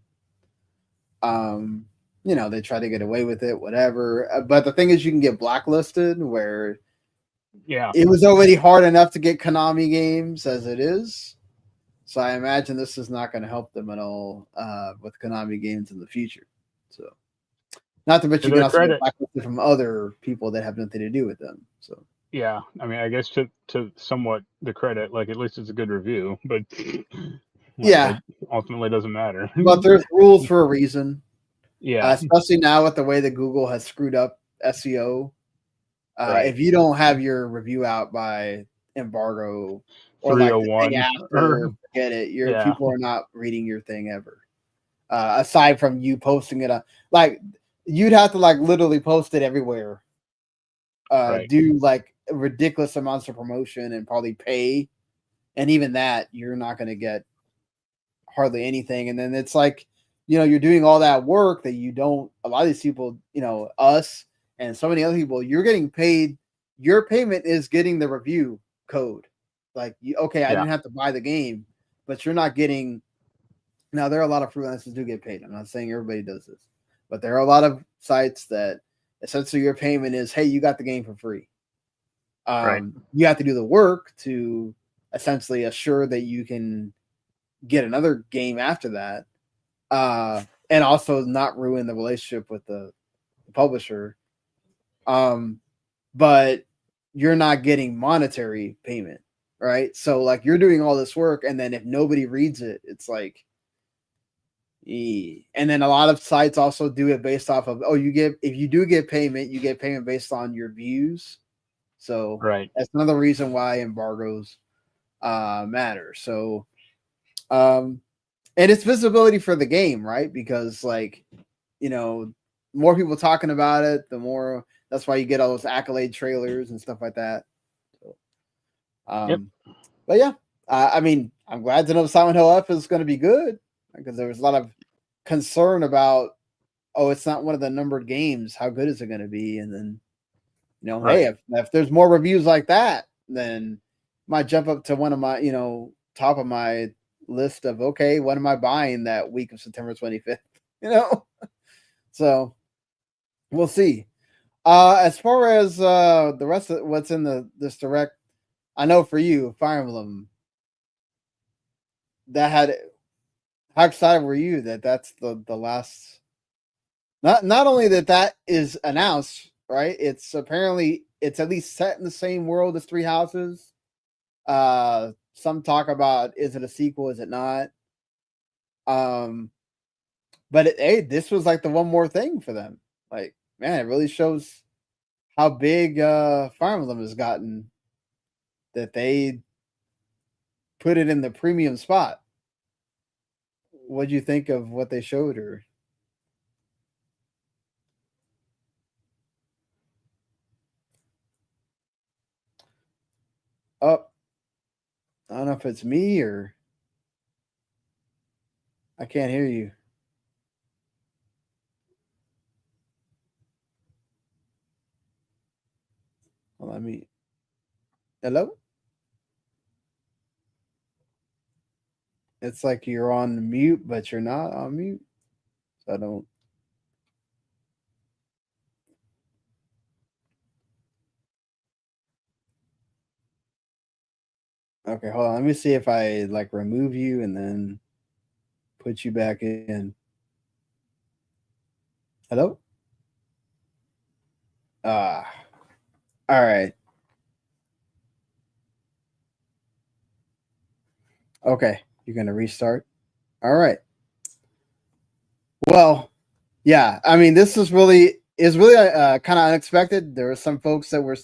they try to get away with it, whatever. But the thing is, you can get blacklisted where it was already hard enough to get Konami games as it is. So I imagine this is not going to help them at all with Konami games in the future. So, not to mention you can also get blacklisted from other people that have nothing to do with them. So, yeah, I mean, I guess to somewhat the credit, like at least it's a good review, but yeah, it ultimately doesn't matter. But there's rules for a reason. Yeah, especially now with the way that Google has screwed up SEO. right. If you don't have your review out by embargo or like the day 301. after, forget it. People are not reading your thing ever. Aside from you posting it, like you'd have to like literally post it everywhere. Do like ridiculous amounts of promotion and probably pay, and even that you're not going to get hardly anything. And then it's like, you're doing all that work that you don't. A lot of these people, us and so many other people, you're getting paid. Your payment is getting the review code. Like, I didn't have to buy the game, but you're not getting. Now, there are a lot of freelancers do get paid. I'm not saying everybody does this, but there are a lot of sites that essentially your payment is, hey, you got the game for free. You have to do the work to essentially assure that you can get another game after that, and also not ruin the relationship with the publisher. But you're not getting monetary payment, right? So like you're doing all this work, and then if nobody reads it, it's like, and then a lot of sites also do it based off of if you do get payment, you get payment based on your views. So that's another reason why embargoes matter. So and it's visibility for the game, right? Because like, more people talking about it, the more that's why you get all those accolade trailers and stuff like that. So, But yeah, I mean, I'm glad to know Silent Hill F is going to be good because there was a lot of concern about, it's not one of the numbered games. How good is it going to be? And then, hey, if there's more reviews like that, then might jump up to one of my, top of my list of, okay, what am I buying that week of September 25th? So we'll see. As far as the rest of what's in this direct, I know for you, Fire Emblem, how excited were you that that's the last? Not only that is announced, right? It's apparently it's at least set in the same world as Three Houses. Some talk about, is it a sequel? Is it not? But this was like the one more thing for them. Like, man, it really shows how big Fire Emblem has gotten that they put it in the premium spot. What'd you think of what they showed her? Oh, I don't know if it's me or I can't hear you. Well, let me. Hello? It's like you're on mute, but you're not on mute. So I don't. Okay, hold on. Let me see if I like remove you and then put you back in. Hello? All right. Okay, you're gonna restart. All right. Well, yeah. I mean, this is really kind of unexpected. There were some folks that were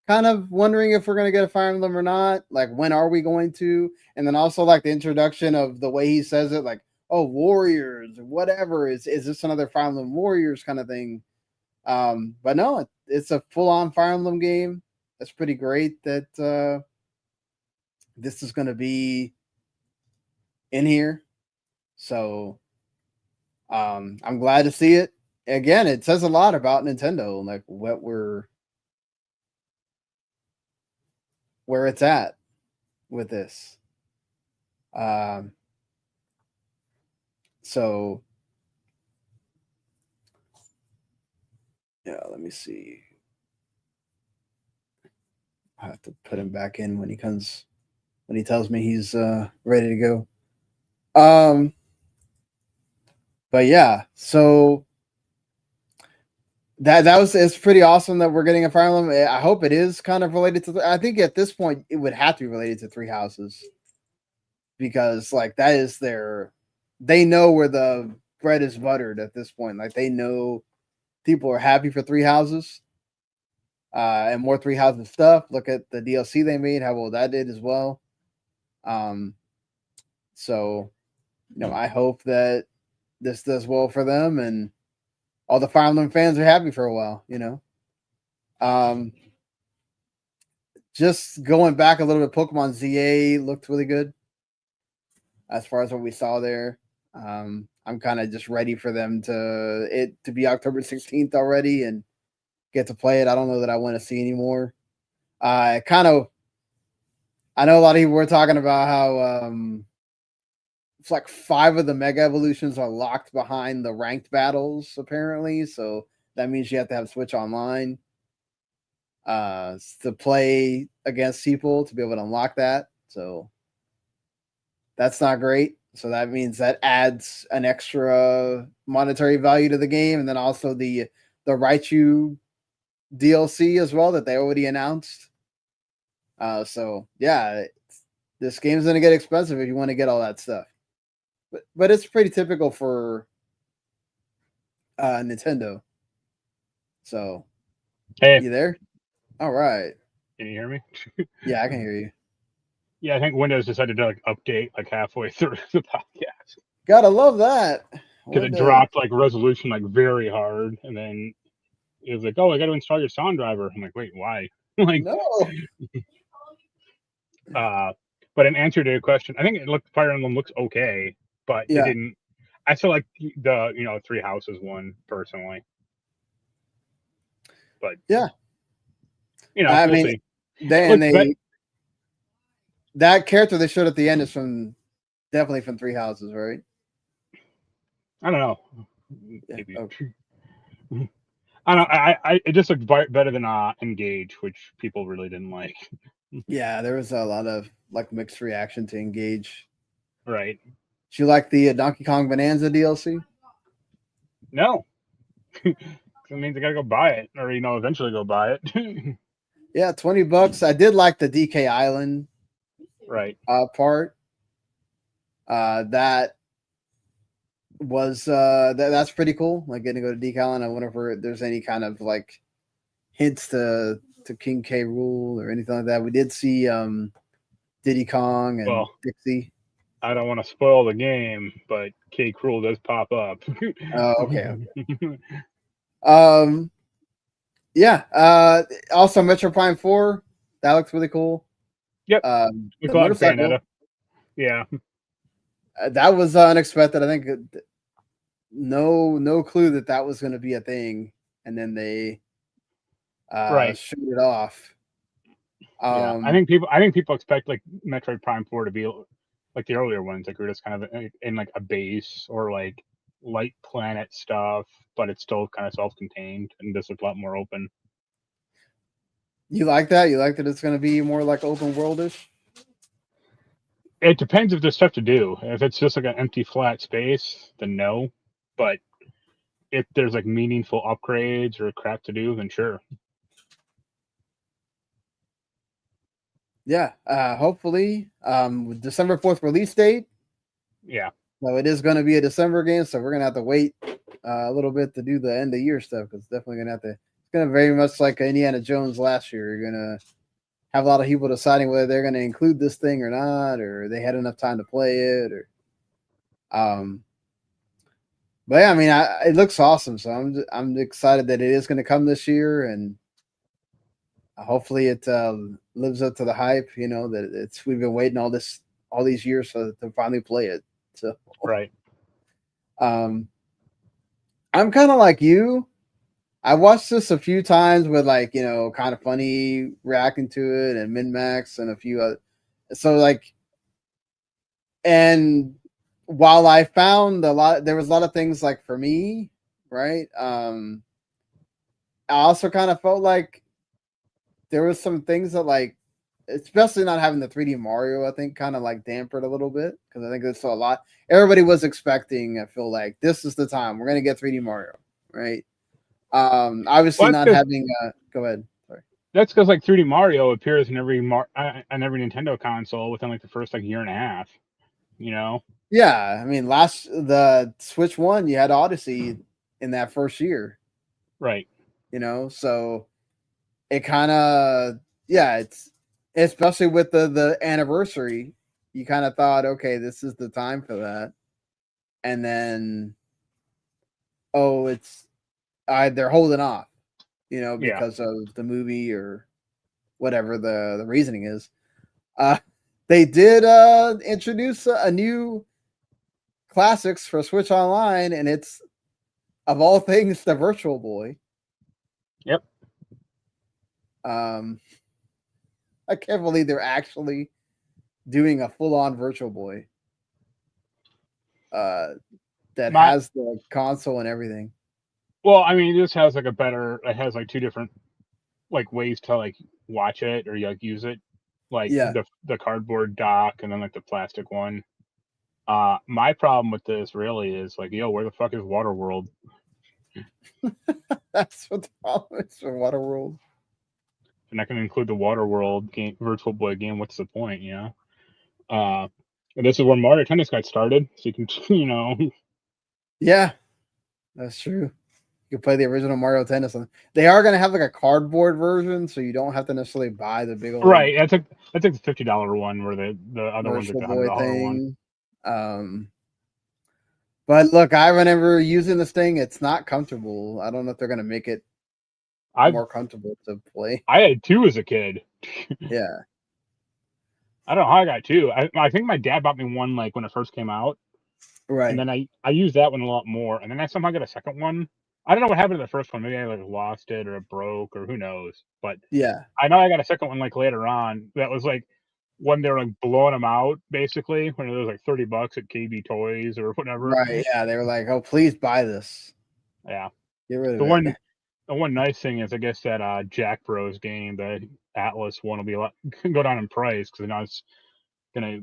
kind of wondering if we're gonna get a Fire Emblem or not. Like, when are we going to? And then also like the introduction of the way he says it, like, oh, warriors, whatever. Is this another Fire Emblem Warriors kind of thing? But no, it's a full on Fire Emblem game. That's pretty great that this is gonna be in here. So I'm glad to see it. Again, it says a lot about Nintendo, like where it's at with this. So yeah, let me see. I have to put him back in when he tells me he's ready to go. But yeah, so it's pretty awesome that we're getting a Fire Emblem. I hope it is kind of related to. I think at this point it would have to be related to Three Houses, because like that is they know where the bread is buttered at this point. Like they know people are happy for Three Houses, and more Three Houses stuff. Look at the DLC they made, how well that did as well. So I hope that this does well for them, and all the Fire Emblem fans are happy for a while. Just going back a little bit, Pokemon ZA looked really good as far as what we saw there. I'm kind of just ready for them to be October 16th already and get to play it. I don't know that I want to see anymore. I know a lot of people were talking about how it's like 5 of the Mega Evolutions are locked behind the ranked battles, apparently. So that means you have to have Switch Online to play against people to be able to unlock that. So that's not great. So that means that adds an extra monetary value to the game. And then also the Raichu DLC as well that they already announced. So yeah, this game's going to get expensive if you want to get all that stuff. But it's pretty typical for Nintendo. So, Hey, you there? All right. Can you hear me? Yeah, I can hear you. Yeah, I think Windows decided to like update like halfway through the podcast. Gotta love that. Because it dropped like resolution like very hard, and then it was like, "Oh, I got to install your sound driver." I'm like, "Wait, why?" Like, no. But in answer to your question, I think Fire Emblem looks okay, but it didn't. I still like the Three Houses one personally, but yeah, I mean, see. That character they showed at the end is definitely from Three Houses, right? I don't know. Maybe. Okay. I don't. It just looked better than Engage, which people really didn't like. Yeah, there was a lot of like mixed reaction to Engage. Right. Did you like the Donkey Kong Bonanza DLC? No. It means I gotta go buy it, or eventually go buy it. Yeah, $20. I did like the DK Island right part. That was that's pretty cool. Like getting to go to DK Island. I wonder if there's any kind of like hints to King K. Rool or anything like that. We did see Diddy Kong and Dixie. I don't want to spoil the game, but K. Rool does pop up. Okay. Yeah. Also, Metroid Prime 4. That looks really cool. Yep. The motorcycle. Yeah. That was unexpected. I think no clue that was going to be a thing, and then they showed it off. Yeah, I think people expect like Metroid Prime 4 to be like the earlier ones, like we're just kind of in like a base or like light planet stuff, but it's still kind of self-contained, and this looks a lot more open. You like that? You like that it's going to be more like open worldish? It depends if there's stuff to do. If it's just like an empty flat space, then no. But if there's like meaningful upgrades or crap to do, then sure. Yeah, hopefully, with December 4th release date. Yeah. So it is going to be a December game, so we're going to have to wait a little bit to do the end of year stuff because definitely going to have to. It's going to very much like Indiana Jones last year. You're going to have a lot of people deciding whether they're going to include this thing or not, or they had enough time to play it, or But yeah, I mean, it looks awesome, so I'm excited that it is going to come this year, and hopefully it lives up to the hype. You know that we've been waiting all these years to finally play it. So Right. I'm kind of like you. I watched this a few times with like kind of funny reacting to it and Min-Max and a few other. So like, and while I found there was a lot of things like for me, right? I also kind of felt like there was some things that like, especially not having the 3D Mario, I think kind of like dampened a little bit because I think there's still a lot. Everybody was expecting. I feel like this is the time we're gonna get 3D Mario, right? Obviously Well, not having. Go ahead. Sorry. that's because like 3D Mario appears in every on every Nintendo console within like the first like year and a half. You know. Yeah, I mean, the Switch One, you had Odyssey in that first year, Right. So it kind of it's especially with the anniversary, you kind of thought, okay, this is the time for that, and then they're holding off, Yeah. because of the movie or whatever the reasoning is. They did introduce a new classics for Switch Online, and it's of all things the Virtual Boy. Yep. I can't believe they're actually doing a full-on Virtual Boy that has the console and everything. Well, I mean, this has like it has like two different like ways to like watch it or like use it, like Yeah. the cardboard dock and then like the plastic one. My problem with this really is like, yo, where the fuck is Waterworld? That's what the problem is for Waterworld. If you're not going to include the Waterworld game, Virtual Boy game, what's the point? And this is where Mario Tennis got started, so you can, Yeah, that's true. You can play the original Mario Tennis. They are going to have like a cardboard version, so you don't have to necessarily buy the big old right. That's like the $50 one, where the other one's like Virtual the Boy $100 one. But look, I remember using this thing. It's not comfortable. I don't know if they're going to make it more comfortable to play. I had two as a kid. Yeah. I don't know how I got two. I think my dad bought me one like when it first came out. Right. And then I used that one a lot more. And then I somehow got a second one. I don't know what happened to the first one. Maybe I like lost it or it broke or who knows. But yeah, I know I got a second one like later on. That was like when they were like blowing them out basically when it was like $30 at KB Toys or whatever. right. Yeah, they were like, "Oh, please buy this." Yeah. Get rid of it. The one nice thing is I guess that Jack Bros game, the Atlas one, will be go down in price because now it's gonna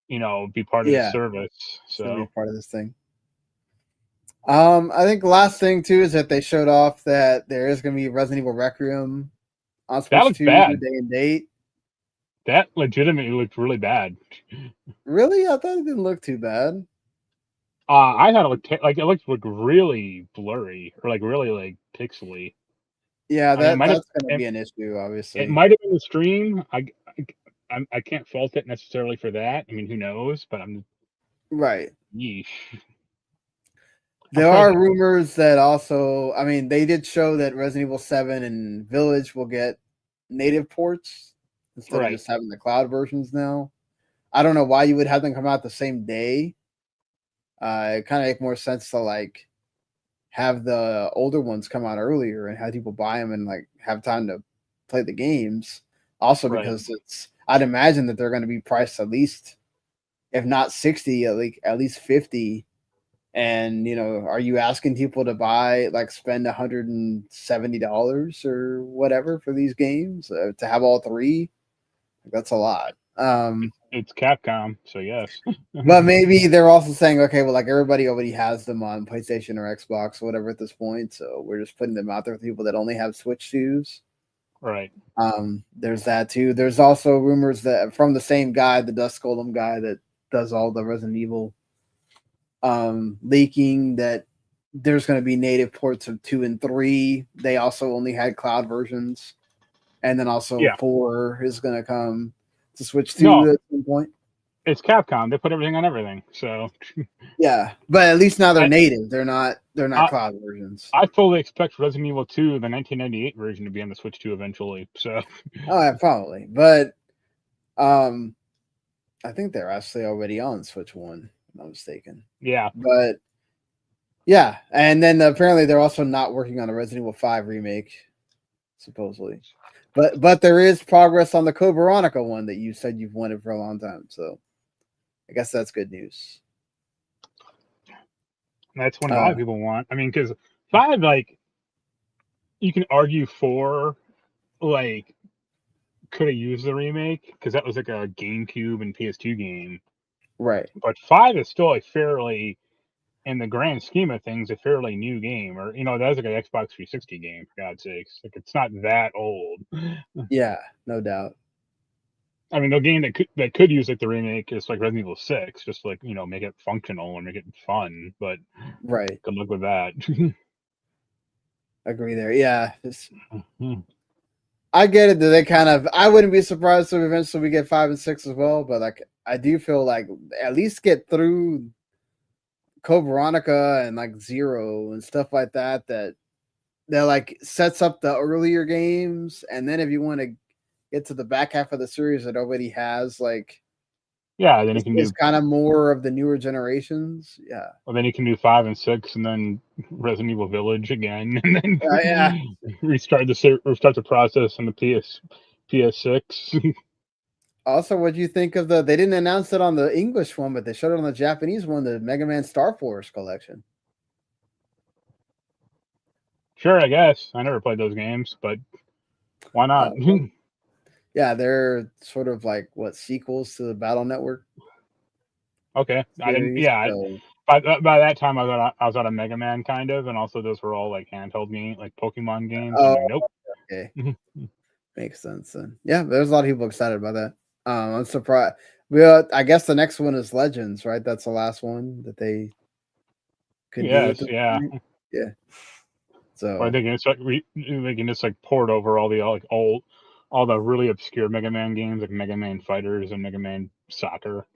be part of the service. It's gonna be part of this thing. I think the last thing too is that they showed off that there is gonna be Resident Evil Requiem on Switch 2 day and date. That legitimately looked really bad. Really? I thought it didn't look too bad. I thought it looked like really blurry or like really like pixely. Yeah, that's going to be an issue. Obviously, it might have been the stream. I can't fault it necessarily for that. I mean, who knows? But I'm right. Yeesh. There are rumors that also. I mean, they did show that Resident Evil 7 and Village will get native ports instead of just having the cloud versions now. I don't know why you would have them come out the same day. It kind of make more sense to like have the older ones come out earlier and have people buy them and like have time to play the games. Also, because I'd imagine that they're going to be priced at least, if not 60, at least 50. And are you asking people to spend $170 or whatever for these games to have all three? That's a lot. It's Capcom, so yes. But maybe they're also saying, okay, well, like everybody already has them on PlayStation or Xbox or whatever at this point, so we're just putting them out there for people that only have Switch 2s. Right. There's that too. There's also rumors that from the same guy, the Dust Golem guy that does all the Resident Evil leaking, that there's going to be native ports of 2 and 3. They also only had cloud versions, and then also 4 is going to come to Switch 2 at some point. It's Capcom. They put everything on everything. So yeah, but at least now they're native. They're not cloud versions. I fully expect Resident Evil 2, the 1998 version, to be on the Switch 2 eventually. So oh, yeah, probably. But I think they're actually already on Switch 1, if I'm not mistaken. Yeah. But yeah, and then apparently they're also not working on a Resident Evil 5 remake, supposedly. But there is progress on the Code Veronica one that you said you've wanted for a long time. So I guess that's good news. That's what a lot of people want. I mean, because 5, like, you can argue 4, like, could have used the remake because that was like a GameCube and PS2 game. Right. But 5 is still a fairly, in the grand scheme of things, a fairly new game. Or, that was like an Xbox 360 game, for God's sakes. Like, it's not that old. Yeah, no doubt. I mean, the game that could use like the remake is like Resident Evil 6, just like make it functional and make it fun. But right, good luck with that. Agree there. Yeah, I get it that they kind of. I wouldn't be surprised if eventually we get 5 and 6 as well. But like, I do feel like at least get through Code Veronica and like 0 and stuff like that. That like sets up the earlier games, and then if you want to get to the back half of the series that already has like then you can do kind of more of the newer generations. Yeah. Well, then you can do 5 and 6, and then Resident Evil Village again, and then restart the process on the PS6. Also, what do you think of they didn't announce it on the English one, but they showed it on the Japanese one, the Mega Man Star Force collection. Sure, I guess. I never played those games, but why not? Yeah, they're sort of like sequels to the Battle Network. Okay, I didn't. Yeah, so. By that time, I was out of Mega Man kind of, and also those were all like handheld games, like Pokemon games. I'm like, nope. Okay, makes sense. Then. Yeah, there's a lot of people excited about that. I'm surprised. Well, I guess the next one is Legends, right? That's the last one that they could do. Yeah. Yeah. So I think it's like they can just like port over all the really obscure Mega Man games, like Mega Man Fighters and Mega Man Soccer.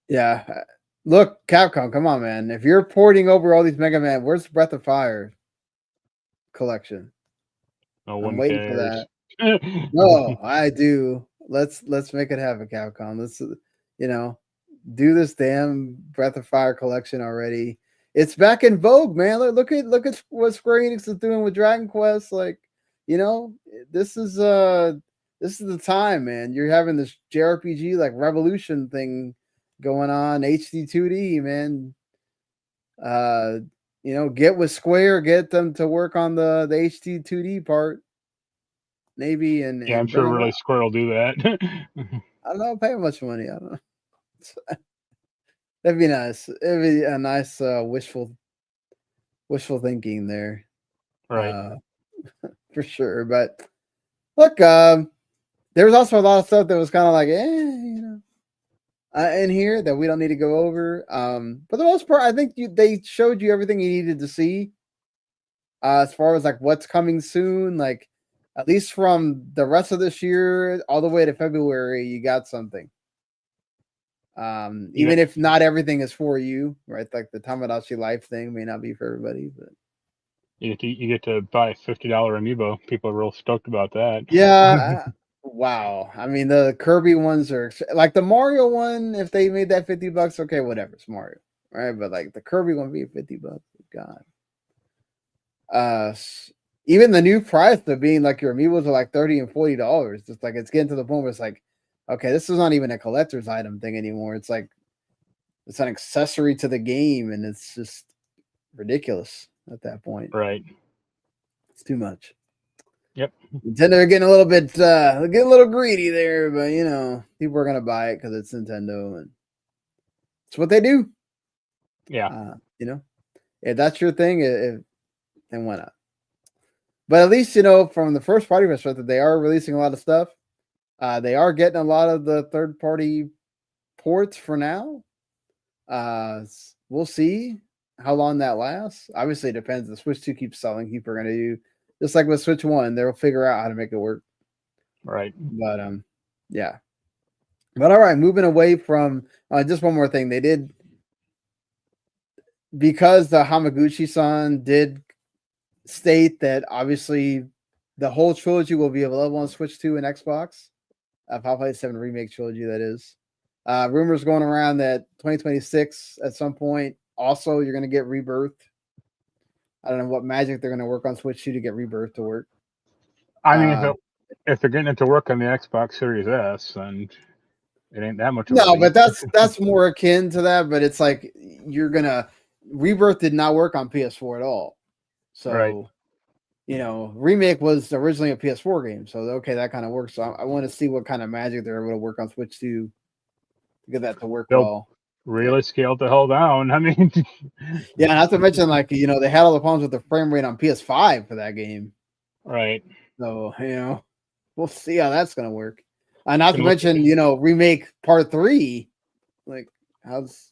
Yeah. Look, Capcom, come on, man. If you're porting over all these Mega Man, where's the Breath of Fire collection? No one I'm waiting cares. for that. No, I do. Let's make it happen, Capcom. Let's do this damn Breath of Fire collection already. It's back in vogue, man. Look at what Square Enix is doing with Dragon Quest. Like, this is the time, man. You're having this JRPG like revolution thing going on, HD 2D, man. Get with Square, get them to work on the HD 2D part. Maybe and I'm sure really Square will do that. I don't know, pay much money. I don't know. That'd be nice. It'd be a nice wishful thinking there. Right. For sure. But look, there was also a lot of stuff that was kind of like, in here that we don't need to go over. For the most part, I think they showed you everything you needed to see. As far as like what's coming soon, like at least from the rest of this year all the way to February, you got something. Even if not everything is for you, right? Like the Tamagotchi Life thing may not be for everybody, but you get to buy a $50 amiibo. People are real stoked about that. Yeah. Wow. I mean, the Kirby ones are like the Mario one. If they made that $50, okay, whatever. It's Mario, right? But like the Kirby one be $50. God. Even the new price of being like your amiibos are like $30 and $40. Just like it's getting to the point where it's like, okay, this is not even a collector's item thing anymore. It's like it's an accessory to the game, and it's just ridiculous at that point. Right. It's too much. Yep. Nintendo are getting a little bit, getting a little greedy there, but you know, people are gonna buy it because it's Nintendo and it's what they do. Yeah. You know, if that's your thing, then why not? But at least you know, from the first party perspective, they are releasing a lot of stuff. They are getting a lot of the third party ports for now. We'll see how long that lasts. Obviously, it depends. The Switch 2 keeps selling. People are going to do just like with Switch 1. They'll figure out how to make it work. Right. But yeah. But all right, moving away from just one more thing. They did, because the Hamaguchi-san did state that obviously the whole trilogy will be available on Switch 2 and Xbox. Final Fantasy 7 Remake trilogy, that is. Rumors going around that 2026 at some point. Also, you're going to get Rebirth. I don't know what magic they're going to work on Switch 2 to get Rebirth to work. I mean, if they're getting it to work on the Xbox Series S, then it ain't that much of a No, leap. but that's more akin to that. But it's like you're gonna Rebirth did not work on PS4 at all. So, right. you know, Remake was originally a PS4 game. So okay, that kind of works. So I want to see what kind of magic they're able to work on Switch 2 to get that to work well. Really scaled the hell down. I mean, yeah, not to mention, like, you know, they had all the problems with the frame rate on PS5 for that game. Right. So, you know, we'll see how that's going to work. Not to mention, you know, Remake Part 3. Like, how's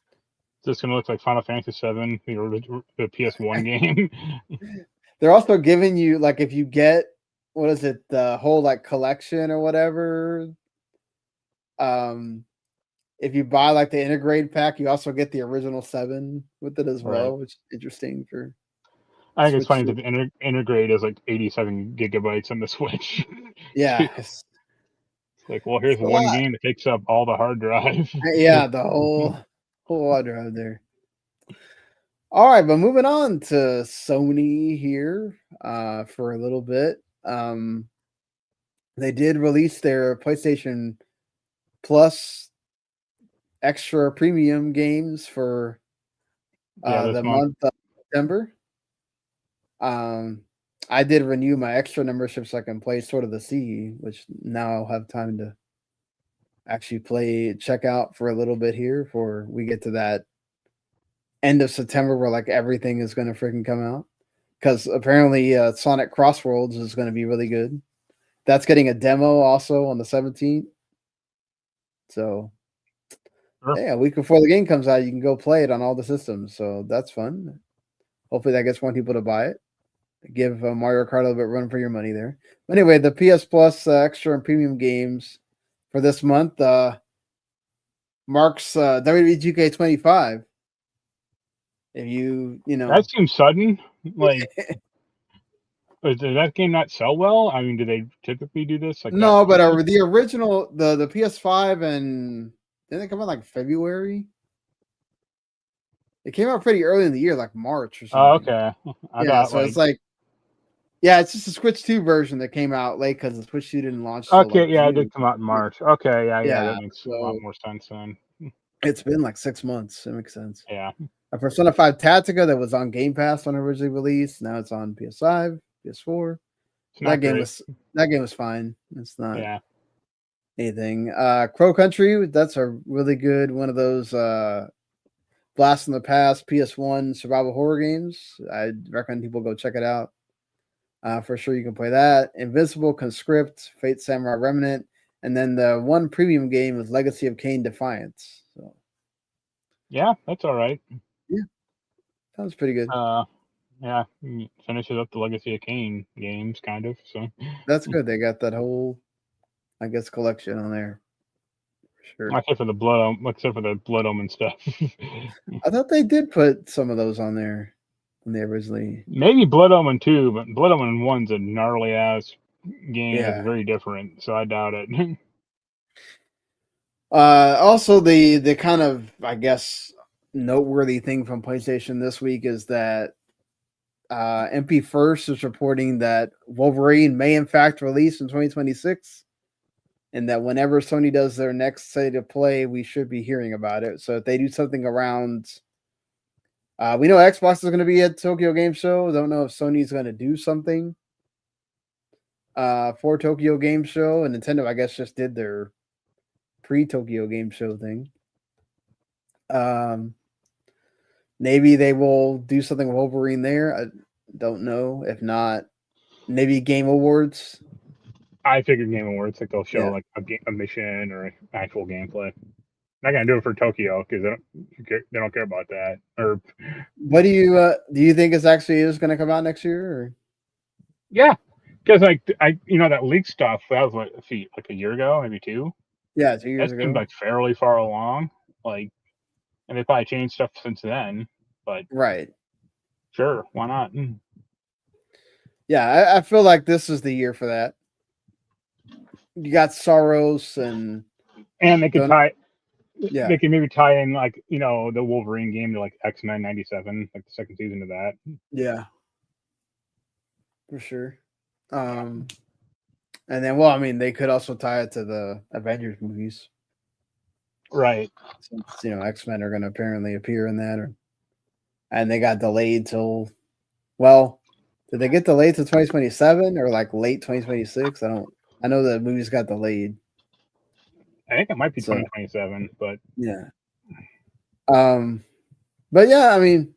this going to look like Final Fantasy 7, the PS1 game? They're also giving you, like, if you get, what is it, the whole, like, collection or whatever, if you buy like the integrate pack, you also get the original 7 with it as well, which is interesting for. I think it's funny that the integrate is like 87 gigabytes on the Switch. Yeah. It's like, well, here's one game that takes up all the hard drive. Yeah, the whole hard drive there. All right, but moving on to Sony here for a little bit. They did release their PlayStation Plus extra premium games for the month of September. I did renew my extra membership so I can play Sword of the Sea, which now I'll have time to actually check out for a little bit here before we get to that end of September where like everything is going to freaking come out. Because apparently Sonic Crossworlds is going to be really good. That's getting a demo also on the 17th. So, yeah, a week before the game comes out, you can go play it on all the systems. So that's fun. Hopefully that gets more people to buy it. Give Mario Kart a little bit run for your money there. But anyway, the PS Plus extra and premium games for this month. Marc's WWE 2K25. If you know, that seems sudden. Like, did that game not sell well? I mean, do they typically do this? Like, no, but the original, the PS5, and didn't it come out like February? It came out pretty early in the year, like March or something. Oh, okay. It's like, yeah, it's just a Switch 2 version that came out late because the Switch 2 didn't launch. Okay, yeah, it did come out in March. Okay, yeah, that makes so a lot more sense then. It's been like 6 months. It makes sense. Yeah. A Persona 5 Tactica that was on Game Pass when it originally released. Now it's on PS5, PS4. That game was fine. It's not anything. Crow Country, that's a really good one of those Blast from the Past PS1 survival horror games. I'd recommend people go check it out. For sure, you can play that. Invincible, Conscript, Fate Samurai Remnant, and then the one premium game is Legacy of Kain Defiance. So, yeah, that's all right. Yeah, sounds pretty good. Yeah, finishes up the Legacy of Kain games, kind of. So that's good. They got that whole, I guess, collection on there. For sure. Except for the Blood Omen stuff. I thought they did put some of those on there when they originally. Maybe Blood Omen 2, but Blood Omen 1's a gnarly ass game. Yeah. It's very different, so I doubt it. Also, the kind of, I guess, noteworthy thing from PlayStation this week is that MP First is reporting that Wolverine may in fact release in 2026, and that whenever Sony does their next State of Play, we should be hearing about it. So if they do something around, we know Xbox is going to be at Tokyo Game Show. Don't know if Sony's going to do something. for Tokyo Game Show, and Nintendo, I guess, just did their pre-Tokyo Game Show thing. Maybe they will do something with Wolverine there. I don't know. If not, maybe Game Awards. I figured Game Awards, like they'll show Yeah. like a mission or actual gameplay. Not gonna do it for Tokyo because they don't care about that. Or What do you think is going to come out next year? Or? yeah, because like that leak stuff that was like a year ago, maybe two. Yeah, 2 years That seemed ago. like fairly far along. Like, and they probably changed stuff since then. But Right. sure, why not? Yeah, I feel like this is the year for that. You got Soros and they could tie. Yeah. They could maybe tie in like the Wolverine game to like X-Men '97, like the second season of that. Yeah, for sure. And then, well, I mean, they could also tie it to the Avengers movies, right? Since X-Men are going to apparently appear in that, and they got delayed till. Well, did they get delayed to 2027 or like late 2026? I know the movies got delayed. I think it might be 2027, but yeah. But yeah, I mean,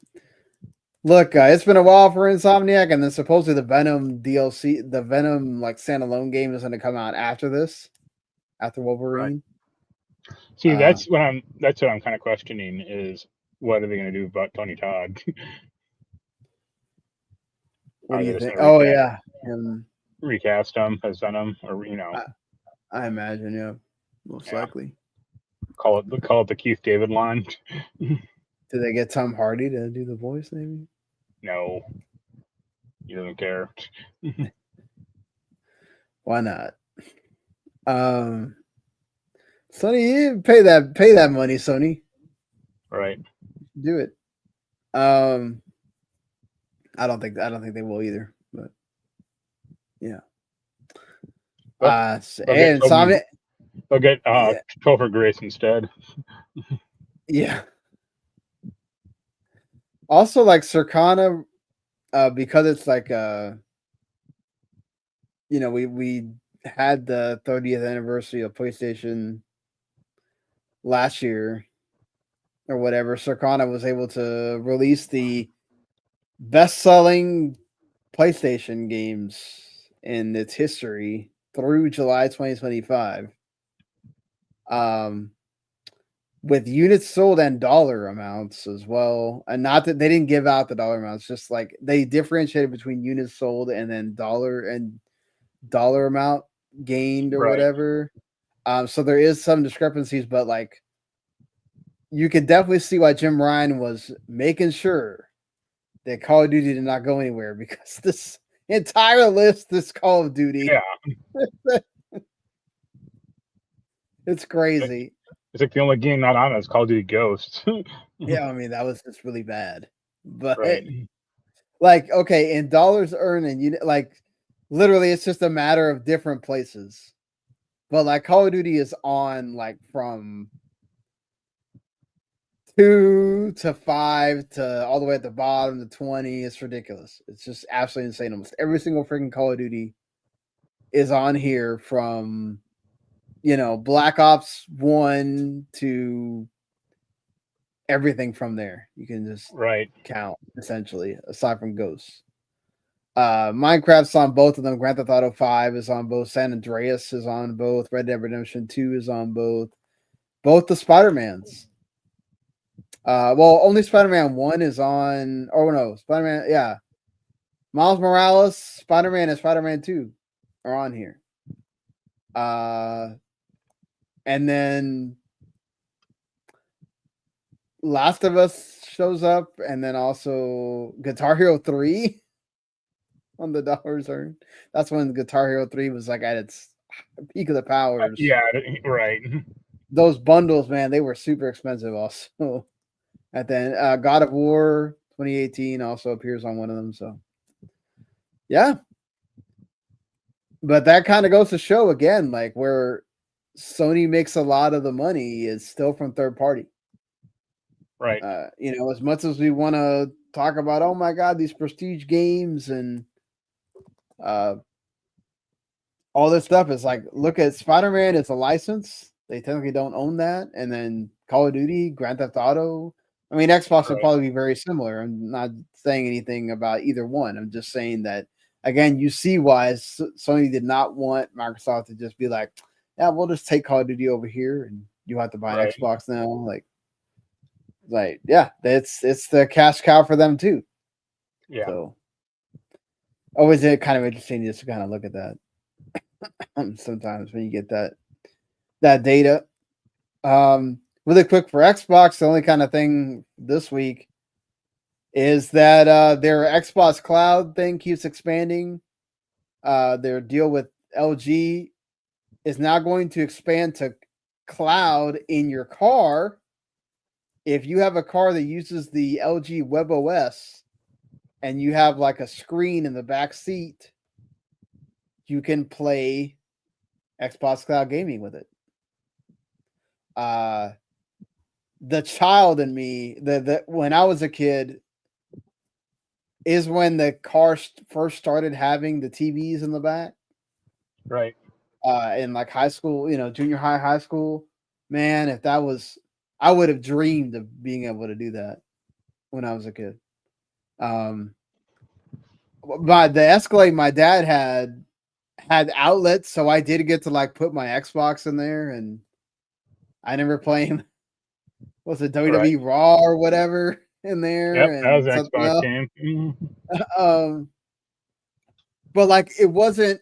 look, it's been a while for Insomniac, and then supposedly the Venom DLC, the Venom like standalone game is going to come out after this, after Wolverine. Right. See, that's what I'm kind of questioning is what are they going to do about Tony Todd? What do you think? Oh yeah, recast him as Venom, or I imagine, yeah, most likely. Call it the Keith David line. Did they get Tom Hardy to do the voice? Maybe. No, he doesn't care. Why not? Sony, you pay that money, Sony. Right. Do it. I don't think they will either. But yeah. And Sonic. They'll get Topher Grace instead. Yeah. Also, like Circana, because it's like we had the 30th anniversary of PlayStation last year or whatever. Circana was able to release the best-selling PlayStation games in its history through July 2025. With units sold and dollar amounts as well. And not that they didn't give out the dollar amounts, just like they differentiated between units sold and then dollar amount gained or whatever. So there is some discrepancies, but like you can definitely see why Jim Ryan was making sure that Call of Duty did not go anywhere, because this entire list is Call of Duty. Yeah. It's crazy. It's like the only game not on it is Call of Duty Ghosts. Yeah, I mean, that was just really bad. But right. Like, okay, in dollars earned and like literally it's just a matter of different places. But like Call of Duty is on like from 2 to 5 to all the way at the bottom to 20. It's ridiculous. It's just absolutely insane. Almost every single freaking Call of Duty is on here from Black Ops 1 to everything from there. You can just count, essentially, aside from Ghosts. Minecraft's on both of them. Grand Theft Auto 5 is on both. San Andreas is on both. Red Dead Redemption 2 is on both. Both the Spider-Mans. Well, only Spider-Man 1 is on. Oh, no. Spider-Man, yeah. Miles Morales, Spider-Man, and Spider-Man 2 are on here. And then Last of Us shows up, and then also Guitar Hero 3 on the dollars earned. That's when Guitar Hero 3 was like at its peak of the powers. Yeah, right. Those bundles, man, they were super expensive also. And then God of War 2018 also appears on one of them. So, yeah. But that kind of goes to show again, like where Sony makes a lot of the money is still from third party. Right. As much as we want to talk about, oh my God, these prestige games and all this stuff is like, look at Spider-Man, it's a license. They technically don't own that. And then Call of Duty, Grand Theft Auto. I mean, Xbox would Right. probably be very similar. I'm not saying anything about either one. I'm just saying that, again, you see why Sony did not want Microsoft to just be like, yeah, we'll just take Call of Duty over here and you have to buy an Right. Xbox now. Like, yeah, it's the cash cow for them too. Yeah. So always kind of interesting just to kind of look at that sometimes when you get that data. Really quick for Xbox, the only kind of thing this week is that their Xbox Cloud thing keeps expanding. Their deal with LG is now going to expand to cloud in your car. If you have a car that uses the LG WebOS and you have like a screen in the back seat, you can play Xbox Cloud Gaming with it. The child in me, the when I was a kid, is when the car first started having the TVs in the back. Right. In like high school, junior high school. Man, if that was, I would have dreamed of being able to do that when I was a kid. But the Escalade my dad had outlets, so I did get to like put my Xbox in there, and I never playing. Was it WWE Raw or whatever in there? Yep, and that was an something Xbox else. game. But like it wasn't.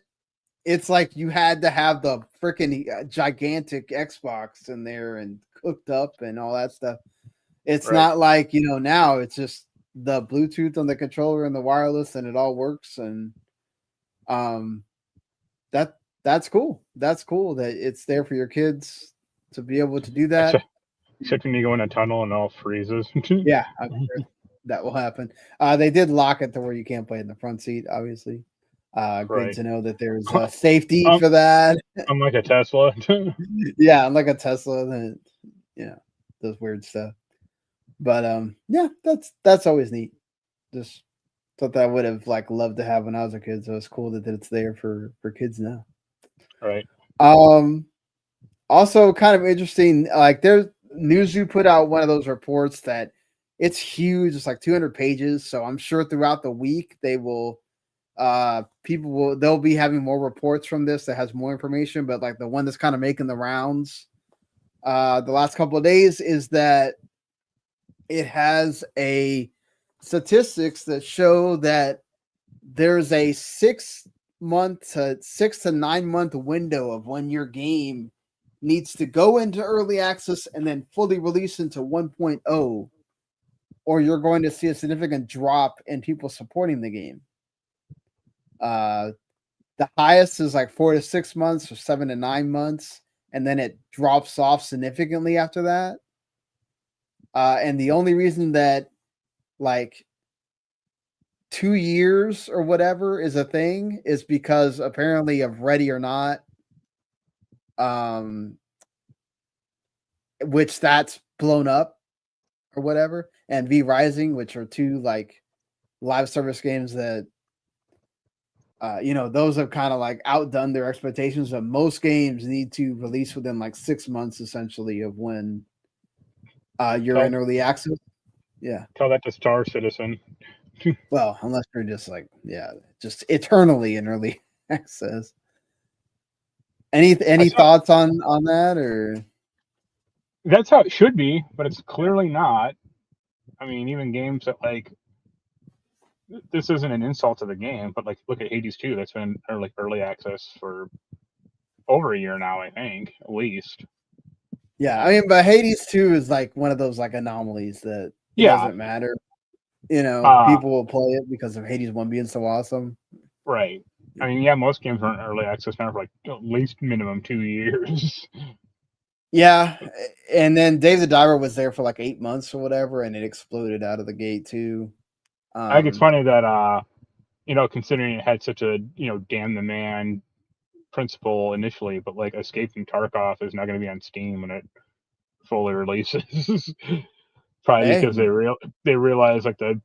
It's like you had to have the freaking gigantic Xbox in there and cooked up and all that stuff. It's not like now. It's just the Bluetooth on the controller and the wireless, and it all works. And that's cool. That's cool that it's there for your kids to be able to do that. Except when you go in a tunnel and it all freezes. Yeah, I'm sure that will happen. They did lock it to where you can't play in the front seat, obviously. Good to know that there's safety for that. I'm like a Tesla. Yeah, I'm like a Tesla that does weird stuff. But yeah, that's always neat. Just thought that I would have like loved to have when I was a kid. So it's cool that it's there for kids now. Right. Also kind of interesting, like there's Newzoo put out one of those reports that it's huge, it's like 200 pages. So I'm sure throughout the week they will they'll be having more reports from this that has more information. But like the one that's kind of making the rounds the last couple of days is that it has a statistics that show that there's a 6 to 9 month window of when your game needs to go into early access and then fully release into 1.0, or you're going to see a significant drop in people supporting the game. The highest is like 4 to 6 months or 7 to 9 months, and then it drops off significantly after that. And the only reason that like 2 years or whatever is a thing is because apparently of Ready or Not, which that's blown up or whatever, and V Rising, which are two like live service games that those have kind of like outdone their expectations. Of most games need to release within like 6 months essentially of when you're in early access. Yeah. Tell that to Star Citizen. Well, unless you're just like, just eternally in early access. Any thoughts on that, or? That's how it should be, but it's clearly not. I mean, even games that like this isn't an insult to the game, but like look at Hades 2. That's been early access for over a year now, I think, at least. Yeah, I mean, but Hades 2 is like one of those like anomalies that it doesn't matter. People will play it because of Hades 1 being so awesome. Right. I mean, most games are in early access now for like at least minimum 2 years. Yeah, and then Dave the Diver was there for like 8 months or whatever, and it exploded out of the gate too. I think it's funny that considering it had such a damn the man principle initially, but like Escape from Tarkov is not going to be on Steam when it fully releases. Probably because they realize like the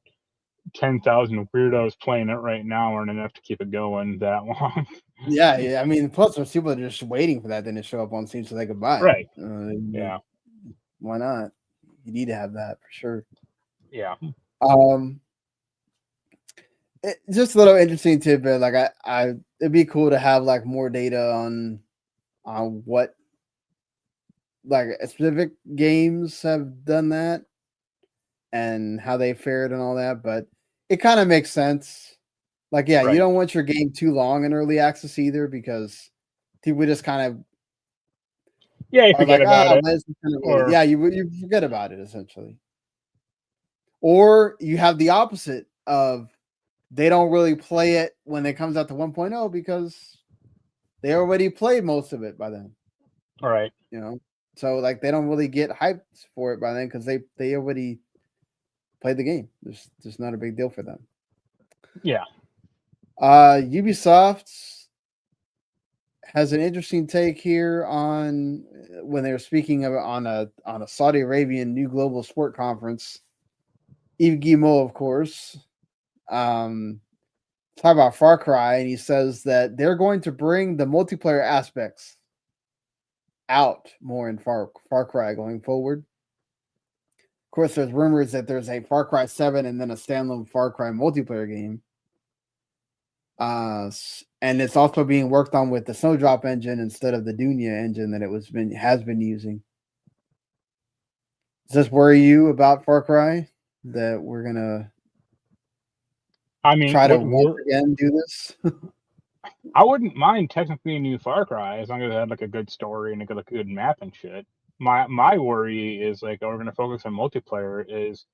10,000 weirdos playing it right now aren't enough to keep it going that long. Yeah. I mean, plus there's people that are just waiting for that then to show up on Steam so they could buy it. Right. Yeah. Why not? You need to have that for sure. Yeah. Just a little interesting tidbit. Like it'd be cool to have like more data on what like specific games have done that and how they fared and all that. But it kind of makes sense. Like, yeah, you Right. don't want your game too long in early access either because people just kind of You are forget like, about it. Or yeah, you forget about it essentially. Or you have the opposite of they don't really play it when it comes out to 1.0 because they already played most of it by then. all right. You know, so like they don't really get hyped for it by then because they already played the game. There's just not a big deal for them. Yeah. Ubisoft has an interesting take here on when they were speaking of on a Saudi Arabian new global sport conference. Yves Guillemot, of course, talk about Far Cry, and he says that they're going to bring the multiplayer aspects out more in Far Cry going forward. Of course, there's rumors that there's a Far Cry 7 and then a standalone Far Cry multiplayer game. And it's also being worked on with the Snowdrop engine instead of the Dunya engine that it has been using. Does this worry you about Far Cry that we're gonna try to once again do this? I wouldn't mind technically a new Far Cry as long as it had like a good story and a good map and shit. My worry is like, we're gonna focus on multiplayer. Is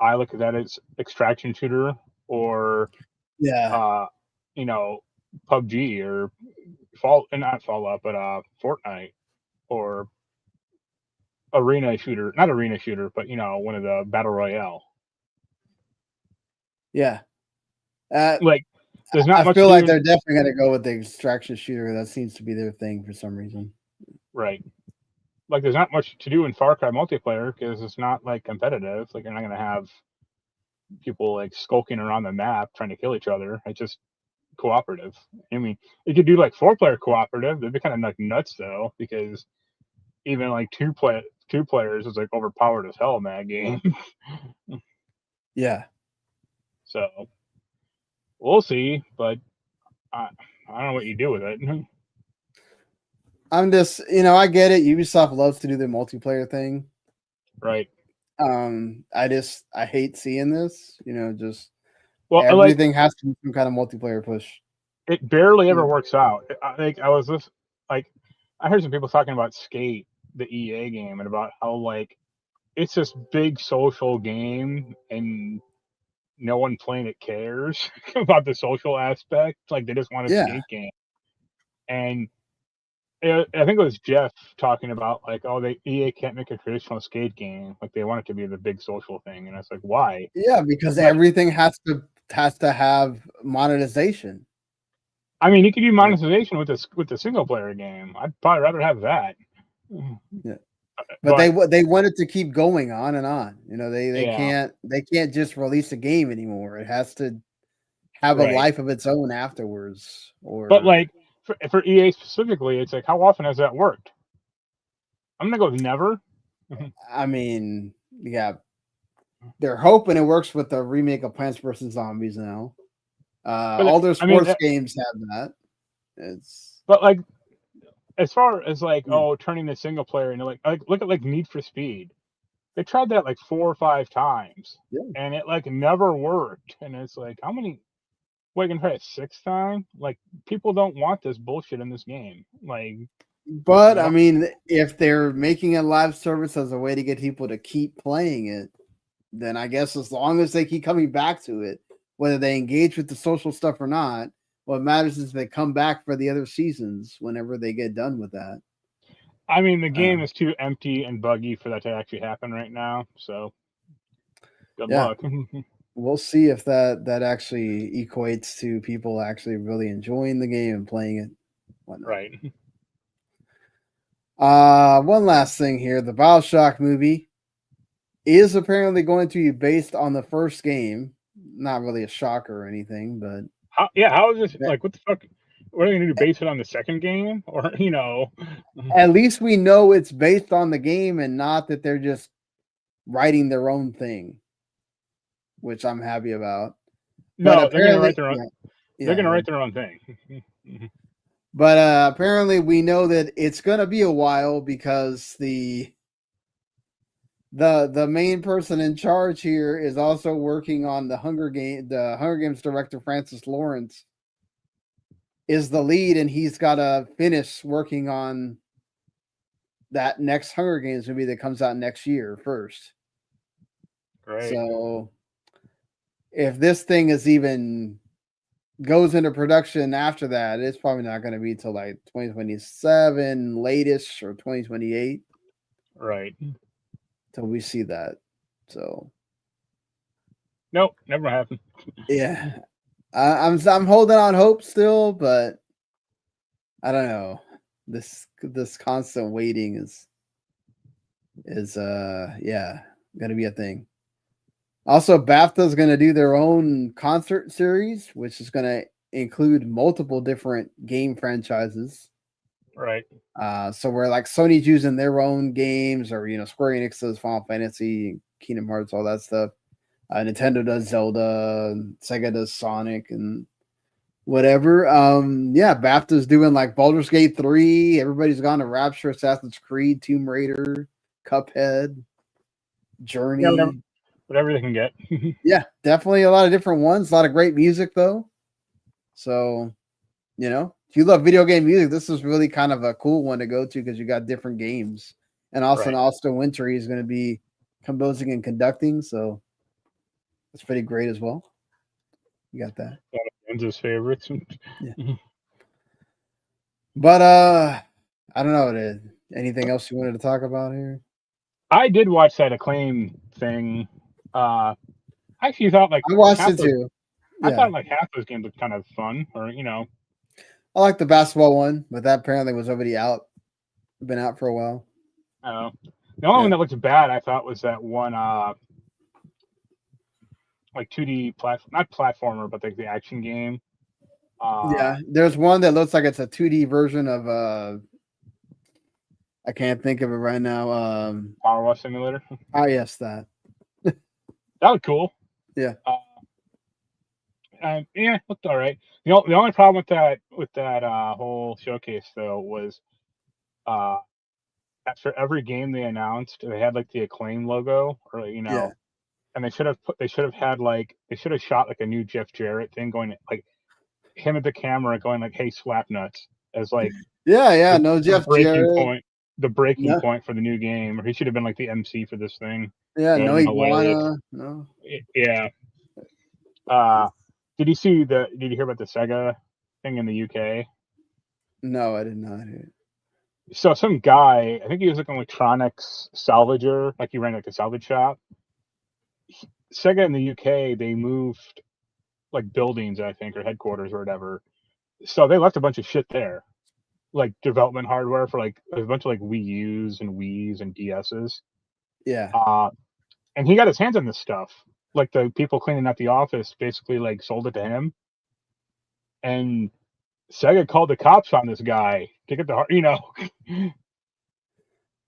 I look at that as extraction shooter or PUBG or not Fallout, but Fortnite or arena shooter, not arena shooter, but one of the battle royale. Yeah. Like there's not I much feel like they're definitely going to go with the extraction shooter. That seems to be their thing for some reason. Right. Like there's not much to do in Far Cry multiplayer because it's not like competitive. Like you're not going to have people like skulking around the map trying to kill each other. It's just cooperative. I mean, you could do like 4-player cooperative. That'd be kind of like nuts though, because even like two players is like overpowered as hell in that game. Yeah. So we'll see, but I don't know what you do with it. I'm just, I get it. Ubisoft loves to do their multiplayer thing. Right. I hate seeing this, everything has to be some kind of multiplayer push. It barely ever works out. I heard some people talking about Skate, the EA game, and about how like it's this big social game and no one playing it cares about the social aspect. Like they just want a skate game. And I think it was Jeff talking about like, EA can't make a traditional skate game. Like they want it to be the big social thing. And it's like, why? Yeah, because everything has to have monetization. I mean, you could do monetization with the single player game. I'd probably rather have that. Yeah. But they want it to keep going on and on. They can't just release a game anymore. It has to have a life of its own afterwards. But like for EA specifically, it's like, how often has that worked? I'm gonna go with never. I mean, yeah, they're hoping it works with the remake of Plants vs. Zombies now. All their sports games have that. But like, as far as like, turning the single player into like look at like Need for Speed. They tried that like 4 or 5 times, and it like never worked. And it's like, how many? Wait, can try a 6th time? Like, people don't want this bullshit in this game. Like, but I mean, if they're making a live service as a way to get people to keep playing it, then I guess as long as they keep coming back to it, whether they engage with the social stuff or not, what matters is they come back for the other seasons whenever they get done with that. I mean, the game is too empty and buggy for that to actually happen right now. So, good luck. We'll see if that actually equates to people actually really enjoying the game and playing it. Whatnot. Right. One last thing here. The BioShock movie is apparently going to be based on the first game. not really a shocker or anything, but how is this like? What the fuck? What are they going to do? Base it on the second game, or at least we know it's based on the game and not that they're just writing their own thing, which I'm happy about. But No, they're going to apparently, write their own. yeah, They're going to write their own thing. but apparently we know that it's going to be a while because the main person in charge here is also working on the Hunger Games director Francis Lawrence is the lead, and he's got to finish working on that next Hunger Games movie that comes out next year first. Right. So if this thing is even goes into production after that, it's probably not going to be till like 2027 latest or 2028. Right. Till we see that. So nope, never happened. Yeah. I'm holding on hope still, but I don't know. This constant waiting is gonna be a thing. Also, BAFTA's gonna do their own concert series, which is gonna include multiple different game franchises. Right. So where like Sony's using their own games, or Square Enix does Final Fantasy, Kingdom Hearts, all that stuff. Nintendo does Zelda, Sega does Sonic, and whatever. BAFTA's doing like Baldur's Gate 3. Everybody's gone to Rapture, Assassin's Creed, Tomb Raider, Cuphead, Journey. Yeah, whatever they can get. Yeah, definitely a lot of different ones. A lot of great music though. So, if you love video game music, this is really kind of a cool one to go to because you got different games. And also, Austin Wintory is going to be composing and conducting. So, it's pretty great as well. You got that. Enzo's favorites. Yeah. But I don't know. Anything else you wanted to talk about here? I did watch that Acclaim thing. I actually thought like I watched it too. I thought like half those games looked kind of fun, or I like the basketball one, but that apparently was already out. Been out for a while. The only one that looked bad, I thought, was that one like 2D not platformer, but like the action game. There's one that looks like it's a 2D version of I can't think of it right now. Power Wash Simulator. Yes, that. That was cool. Yeah. Yeah, looked all right. The only problem with that whole showcase though was after every game they announced, they had like the Acclaim logo, or and they should have shot like a new Jeff Jarrett thing, going like him at the camera going like, "Hey, slap nuts," as like no Jeff Jarrett. The breaking point for the new game, or he should have been like the MC for this thing. Yeah, no iguana. No. Yeah. Did you hear about the Sega thing in the UK? No, I did not hear. So some guy, I think he was like an electronics salvager, like he ran like a salvage shop. Sega in the UK, they moved like buildings, I think, or headquarters or whatever. So they left a bunch of shit there, like development hardware for like a bunch of like Wii U's and Wii's and DS's. Yeah. And he got his hands on this stuff. Like the people cleaning out the office basically like sold it to him. And Sega called the cops on this guy to get the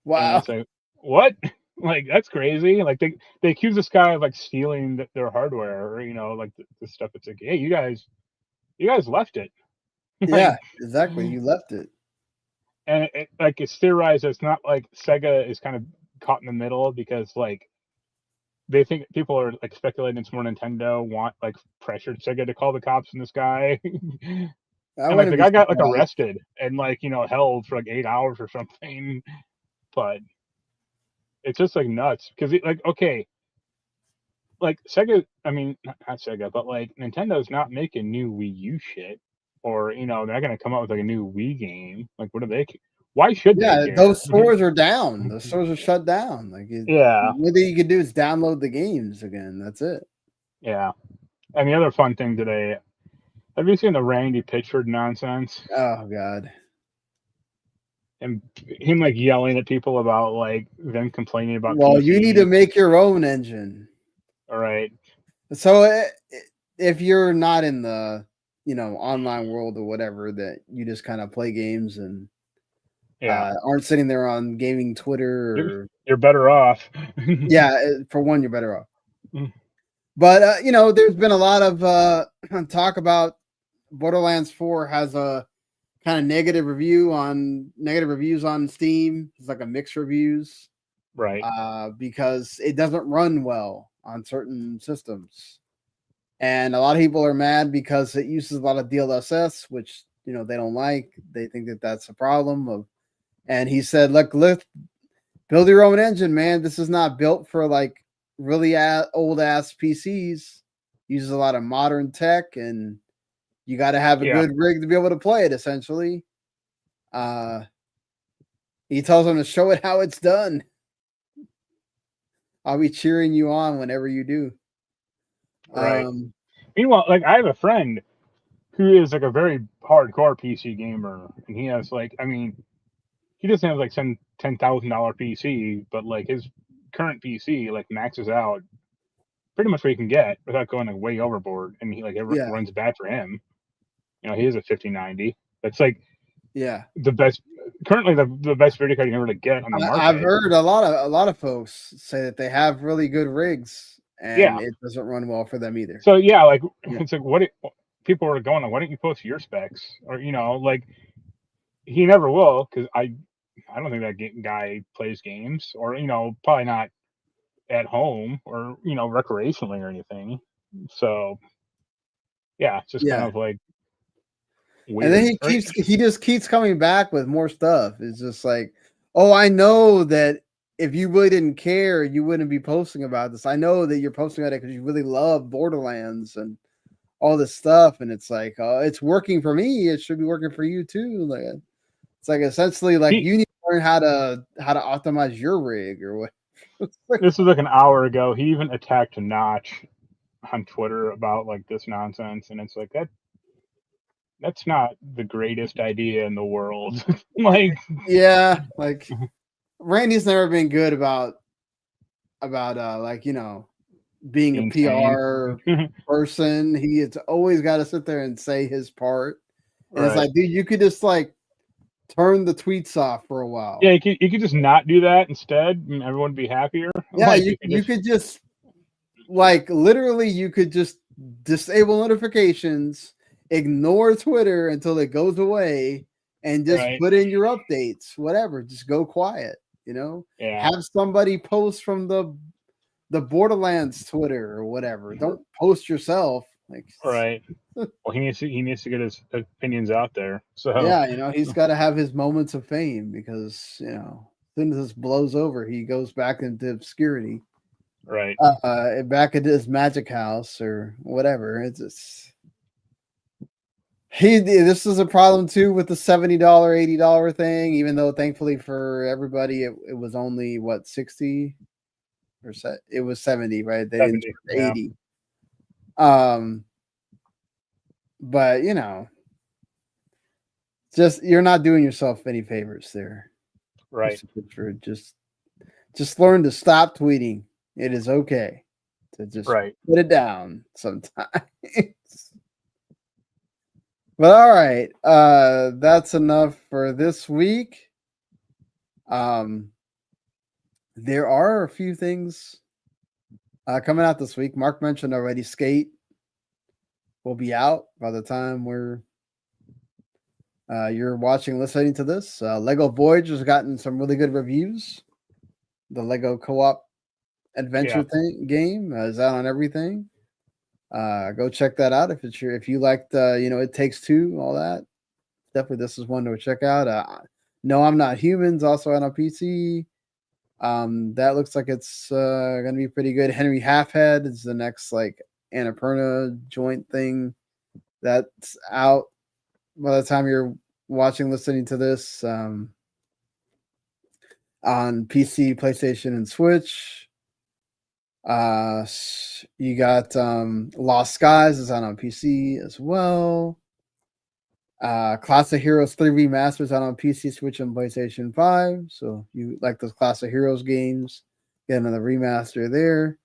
Wow. And it's like, what? Like, that's crazy. Like they accuse this guy of like stealing their hardware, or like the stuff. It's like, hey, you guys left it. Yeah, exactly. You left it. And it's theorized it's not like Sega is kind of caught in the middle because like they think people are like speculating it's more Nintendo like pressured Sega to call the cops on this guy. And like the guy got like arrested and like held for like 8 hours or something. But it's just like nuts because like Sega, I mean not Sega, but like Nintendo's not making new Wii U shit, or they're not gonna come out with like a new Wii game. Like what do they? Why should they care? Those stores are down. Those stores are shut down. Like yeah, what you can do is download the games again. That's it. Yeah, and the other fun thing today. Have you seen the Randy Pitchford nonsense? Oh God. And him like yelling at people about like them complaining about. Well, PC. you need to make your own engine. All right. So if you're not in the online world or whatever, that you just kind of play games and aren't sitting there on gaming Twitter, you're better off. for one, you're better off. Mm. But there's been a lot of talk about Borderlands 4 has a kind of negative reviews on Steam. It's like a mixed reviews, right? Because it doesn't run well on certain systems, and a lot of people are mad because it uses a lot of DLSS, which they don't like. They think that that's a problem. And he said, "Look, build your own engine, man. This is not built for like really old ass PCs. Uses a lot of modern tech, and you got to have a good rig to be able to play it. Essentially, he tells them to show it how it's done. I'll be cheering you on whenever you do." Right. Meanwhile, like I have a friend who is like a very hardcore PC gamer, and he has like, I mean, he doesn't have like some $10,000 PC, but like his current PC like maxes out pretty much what he can get without going like way overboard, and he like it runs bad for him. He has a 5090. That's like the best currently the best video card you can really get on the market. I've heard a lot of folks say that they have really good rigs, and it doesn't run well for them either. So it's like people are going like, why don't you post your specs? Or like he never will, because I don't think that guy plays games, or probably not at home or recreationally or anything. So it's just kind of like weird. And then he just keeps coming back with more stuff. It's just like, oh, I know that if you really didn't care, you wouldn't be posting about this. I know that you're posting about it because you really love Borderlands and all this stuff. And it's like, it's working for me. It should be working for you too. Like, it's like essentially like you need to learn how to optimize your rig or what. This was like an hour ago. He even attacked Notch on Twitter about like this nonsense, and it's like that's not the greatest idea in the world. Like, like Randy's never been good about like being a PR person. It's always got to sit there and say his part, and it's like, dude, you could just like turn the tweets off for a while. Yeah, you could just not do that instead, and everyone would be happier. Yeah, like, you could just like literally you could just disable notifications, ignore Twitter until it goes away, and just put in your updates, whatever. Just go quiet, Have somebody post from the Borderlands Twitter or whatever. Don't post yourself. Like, well, he needs to get his opinions out there. So he's got to have his moments of fame, because as soon as this blows over, he goes back into obscurity. Back into his magic house or whatever. It's just this is a problem too with the $70, $80 thing, even though thankfully for everybody it was only what 60%. It was 70, right? They 70, didn't 80. But just you're not doing yourself any favors there. Just learn to stop tweeting. It is okay to just put it down sometimes. But all right, that's enough for this week. There are a few things coming out this week. Marc mentioned already, Skate will be out by the time you're watching, listening to this. Lego Voyage has gotten some really good reviews. The Lego co-op adventure game is out on everything. Go check that out if you liked It Takes Two, all that. Definitely, this is one to check out. No, I'm Not Humans, also out on PC. That looks like it's gonna be pretty good. Henry Halfhead is the next like Annapurna joint thing that's out by the time you're watching, listening to this, on PC, PlayStation, and Switch. You got Lost Skies is out on PC as well. Classic Heroes 3 Remasters out on PC, Switch, and PlayStation 5. So you like those Classic Heroes games, get another remaster there.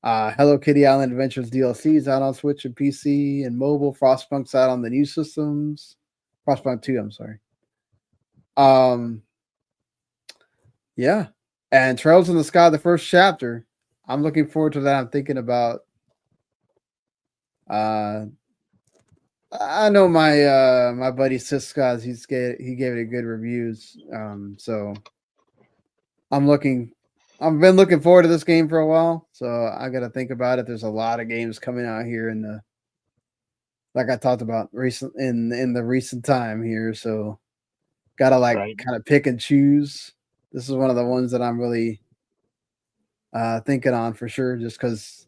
Hello Kitty Island Adventures DLC is out on Switch and PC and mobile. Frostpunk's out on the new systems. Frostpunk 2, I'm sorry. Yeah. And Trails in the Sky, the first chapter. I'm looking forward to that. I'm thinking about I know my my buddy Siskaz, he gave it good reviews. So I've been looking forward to this game for a while. So I gotta think about it. There's a lot of games coming out here in the like I talked about in the recent time here. So gotta kind of pick and choose. This is one of the ones that I'm really thinking on for sure, just because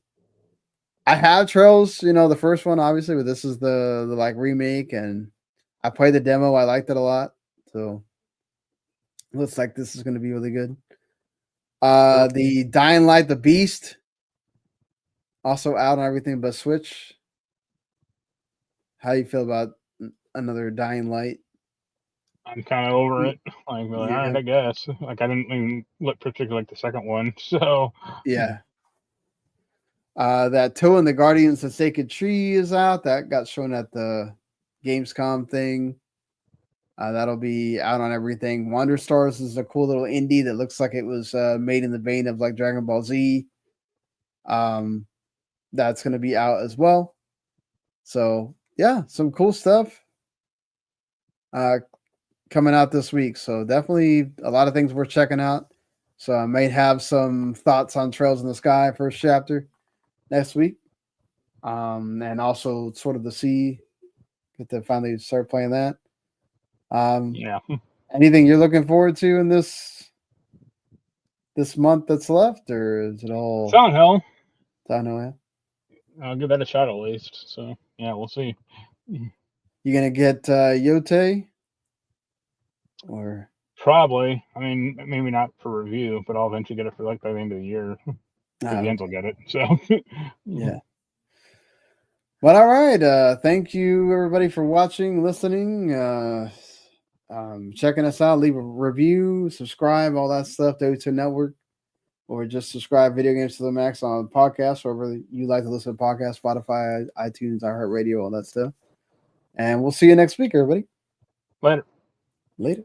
I have Trails, the first one obviously, but this is the like remake, and I played the demo. I liked it a lot, so looks like this is going to be really good. The Dying Light, the Beast, also out on everything but Switch. How do you feel about another Dying Light? I'm kind of over it. Like, all right, I guess. Like, I didn't even look particularly like the second one, so yeah. That Toe and the Guardians of Sacred Tree is out. That got shown at the Gamescom thing. That'll be out on everything. Wonder Stars is a cool little indie that looks like it was made in the vein of like Dragon Ball Z. That's going to be out as well. So yeah, some cool stuff coming out this week. So definitely a lot of things worth checking out. So I might have some thoughts on Trails in the Sky first chapter next week. And also Sword of the Sea. Get to finally start playing that. yeah. Anything you're looking forward to in this month that's left, or is it all Silent Hill? Yeah. I'll give that a shot at least. So yeah, we'll see. You gonna get Yote? Or probably. I mean, maybe not for review, but I'll eventually get it for like by the end of the year. Jens will get it. So yeah. But all right. Thank you everybody for watching, listening, checking us out. Leave a review, subscribe, all that stuff. W2 Network, or just subscribe Video Games to the Max on podcasts, wherever you like to listen to podcasts, Spotify, iTunes, iHeartRadio, all that stuff. And we'll see you next week, everybody. Later. Later.